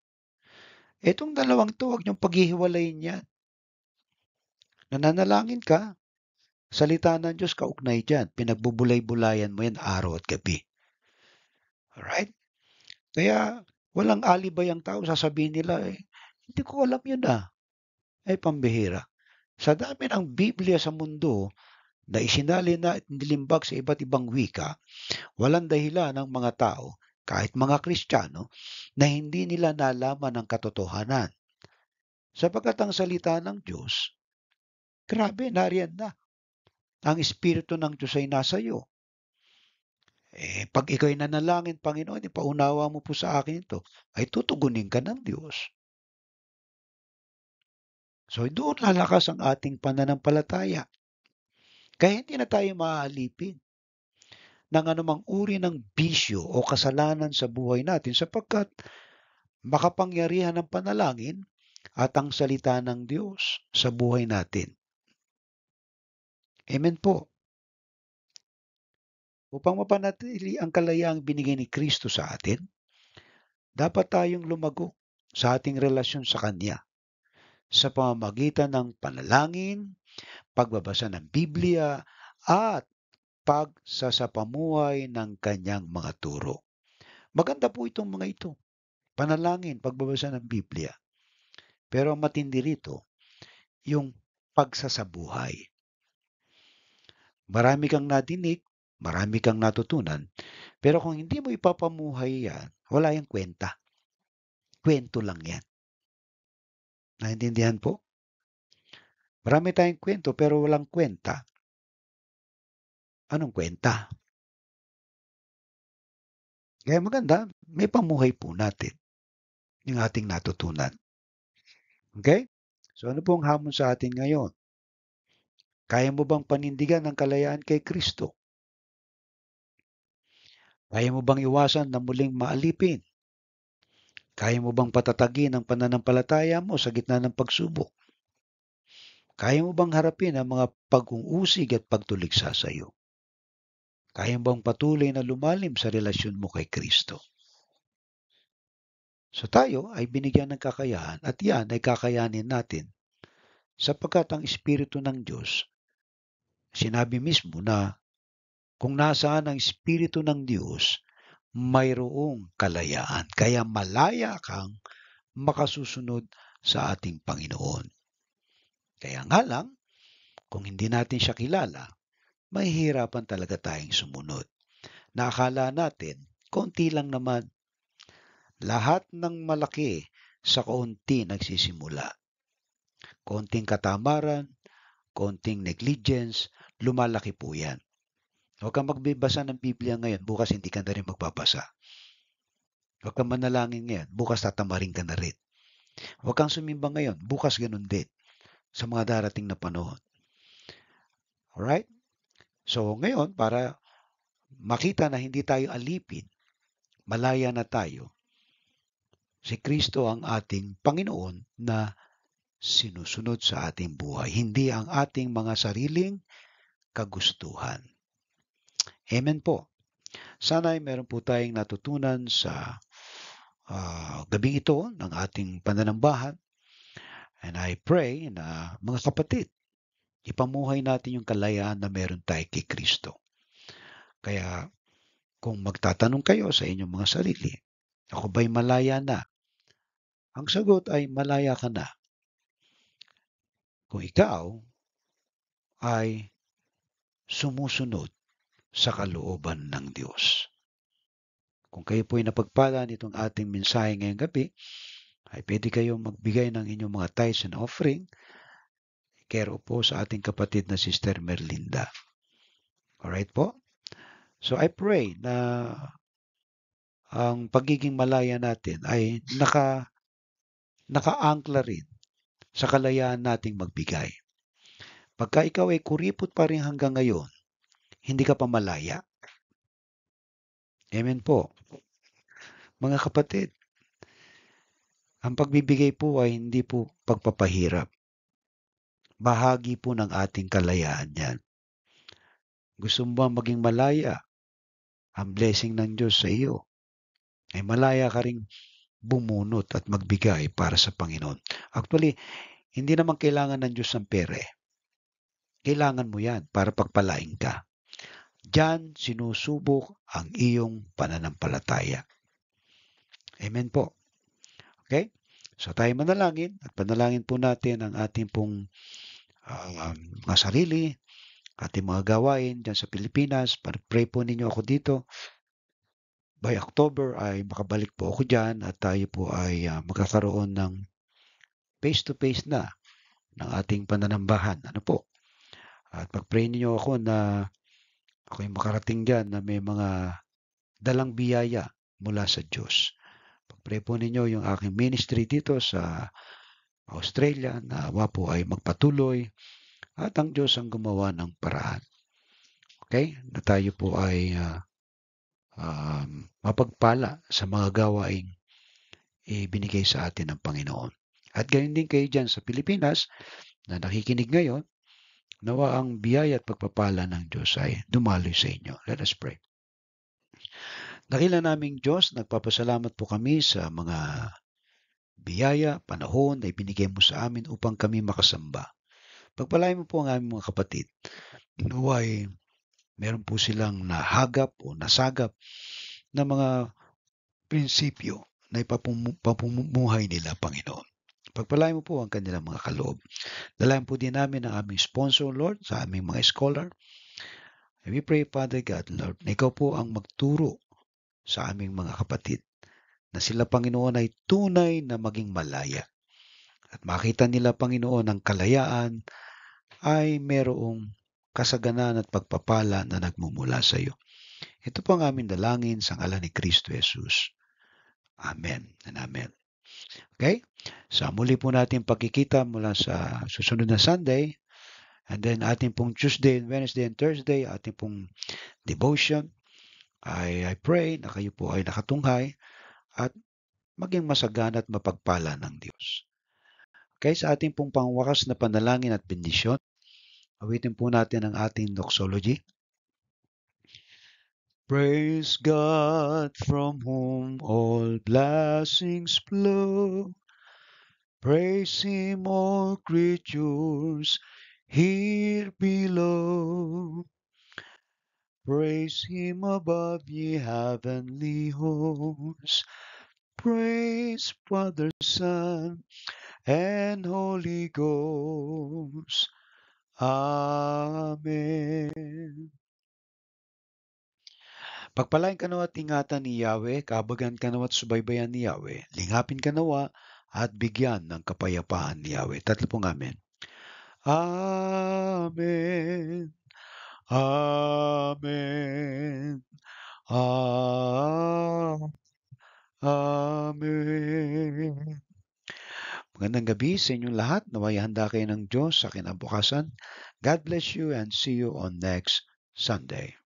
[SPEAKER 1] Itong dalawang to, huwag niyong paghihiwalayin yan. Nananalangin ka, salita ng Diyos kaugnay dyan. Pinagbubulay-bulayan mo yan araw at gabi. Alright? Kaya walang alibay ang tao. Sasabihin nila, hindi ko alam yun pambihira. Sa dami ng Biblia sa mundo na isinali na at nilimbag sa iba't ibang wika, walang dahilan ng mga tao, kahit mga Kristiyano, na hindi nila nalaman ang katotohanan. Sapagkat ang salita ng Diyos, grabe, nariyan na. Ang Espiritu ng Diyos ay nasa iyo. Pag ikaw'y nanalangin, Panginoon, ipaunawa mo po sa akin ito, ay tutugunin ka ng Diyos. So, doon lalakas ang ating pananampalataya. Kaya hindi na tayo maaalipin ng anumang uri ng bisyo o kasalanan sa buhay natin sapagkat makapangyarihan ng panalangin at ang salita ng Diyos sa buhay natin. Amen po. Upang mapanatili ang kalayaang binigay ni Kristo sa atin, dapat tayong lumago sa ating relasyon sa Kanya sa pamamagitan ng panalangin, pagbabasa ng Biblia, at pagsasapamuhay ng Kanyang mga turo. Maganda po itong mga ito. Panalangin, pagbabasa ng Biblia. Pero ang matindi rito, yung pagsasabuhay. Marami kang nadinig, marami kang natutunan, pero kung hindi mo ipapamuhay yan, wala yung kwenta. Kwento lang yan. Naintindihan po? Marami tayong kwento pero walang kwenta. Anong kwenta? Kaya maganda, may pamuhay po natin yung ating natutunan. Okay? So ano po ang hamon sa atin ngayon? Kaya mo bang panindigan ang kalayaan kay Kristo? Kaya mo bang iwasan na muling maalipin? Kaya mo bang patatagin ang pananampalataya mo sa gitna ng pagsubok? Kaya mo bang harapin ang mga pag-uusig at pagtuligsa sa iyo? Kaya mo bang patuloy na lumalim sa relasyon mo kay Kristo? So tayo ay binigyan ng kakayahan at yan ay kakayanin natin sapagkat ang Espiritu ng Diyos, sinabi mismo na kung nasaan ang Espiritu ng Diyos, mayroong kalayaan. Kaya malaya kang makasusunod sa ating Panginoon. Kaya nga lang, kung hindi natin siya kilala, mahihirapan talaga tayong sumunod. Nakakala natin, konti lang naman. Lahat ng malaki sa kaunti nagsisimula. Konting katamaran, konting negligence, lumalaki po yan. Huwag kang magbabasa ng Biblia ngayon, bukas hindi ka na rin magbabasa. Huwag kang manalangin ngayon, bukas tatamarin ka na rin. Huwag kang sumimba ngayon, bukas ganun din sa mga darating na panahon. Alright? So ngayon, para makita na hindi tayo alipin, malaya na tayo, si Kristo ang ating Panginoon na sinusunod sa ating buhay, hindi ang ating mga sariling kagustuhan. Amen po. Sana ay meron po tayong natutunan sa gabing ito ng ating pananambahan. And I pray na mga kapatid, ipamuhay natin yung kalayaan na meron tayo kay Kristo. Kaya kung magtatanong kayo sa inyong mga sarili, ako ba'y malaya na? Ang sagot ay malaya ka na. Kung ikaw ay sumusunod sa kalooban ng Diyos. Kung kayo po ay napagpala nitong ating mensahe ngayong gabi, ay pwede kayong magbigay ng inyong mga tithes and offering care po sa ating kapatid na Sister Merlinda. Alright po? So I pray na ang pagiging malaya natin ay nakaangkla rin sa kalayaan nating magbigay. Pagka ikaw ay kuripot pa rin hanggang ngayon, hindi ka pa malaya. Amen po. Mga kapatid, ang pagbibigay po ay hindi po pagpapahirap. Bahagi po ng ating kalayaan yan. Gusto mo ba maging malaya? Ang blessing ng Diyos sa iyo ay malaya ka ring bumunot at magbigay para sa Panginoon. Actually, hindi naman kailangan ng Diyos ng pera. Kailangan mo yan para pagpalain ka. Diyan sinusubok ang iyong pananampalataya. Amen po. Okay? So tayo manalangin at panalangin po natin ang ating pong mga sarili, ating mga gawain dyan sa Pilipinas. Pray po ninyo ako dito. By October ay makabalik po ako dyan at tayo po ay magkakaroon ng face-to-face na ng ating pananambahan. Ano po? At pag-pray niyo ako na ako'y makarating dyan na may mga dalang biyaya mula sa Diyos. Pag-pray po ninyo yung aking ministry dito sa Australia na awa po ay magpatuloy at ang Diyos ang gumawa ng paraan. Okay? Na tayo po ay mapagpala sa mga gawaing ibinigay sa atin ng Panginoon. At gayon din kayo dyan sa Pilipinas na nakikinig ngayon, nawa ang biyaya at pagpapala ng Diyos ay dumaloy sa inyo. Let us pray. Dakila naming Diyos, nagpapasalamat po kami sa mga biyaya, panahon na ibinigay mo sa amin upang kami makasamba. Pagpalain mo po ang aming mga kapatid. Naway meron po silang nahagap o nasagap na mga prinsipyo na ipapamumuhay nila, Panginoon. Pagpalain mo po ang kanilang mga kaloob. Dalayan po din namin ang aming sponsor, Lord, sa aming mga scholar. And we pray, Father God, Lord, na ikaw po ang magturo sa aming mga kapatid na sila, Panginoon, ay tunay na maging malaya. At makita nila, Panginoon, ang kalayaan ay merong kasaganan at pagpapala na nagmumula sa iyo. Ito po ang aming dalangin sa ngalan ni Kristo Jesus. Amen and amen. Okay? Sa muli po natin pagkikita mula sa susunod na Sunday, and then ating pong Tuesday, Wednesday, and Thursday, ating pong devotion. I pray na kayo po ay nakatunghay at maging masagana at mapagpala ng Diyos. Okay, sa ating pong pangwakas na panalangin at bendisyon, awitin po natin ang ating doxology. Praise God from whom all blessings flow. Praise Him, all creatures here below. Praise Him above, ye heavenly hosts. Praise Father, Son, and Holy Ghost. Amen. Pagpalain ka nawa at ingatan ni Yahweh, kabagan ka nawa at subaybayan ni Yahweh, lingapin ka nawa at bigyan ng kapayapaan ni Yahweh. Tatlo pong amen. Amen. Amen. Amen. Magandang gabi sa inyong lahat. Naway handa kayo ng Diyos sa kinabukasan. God bless you and see you on next Sunday.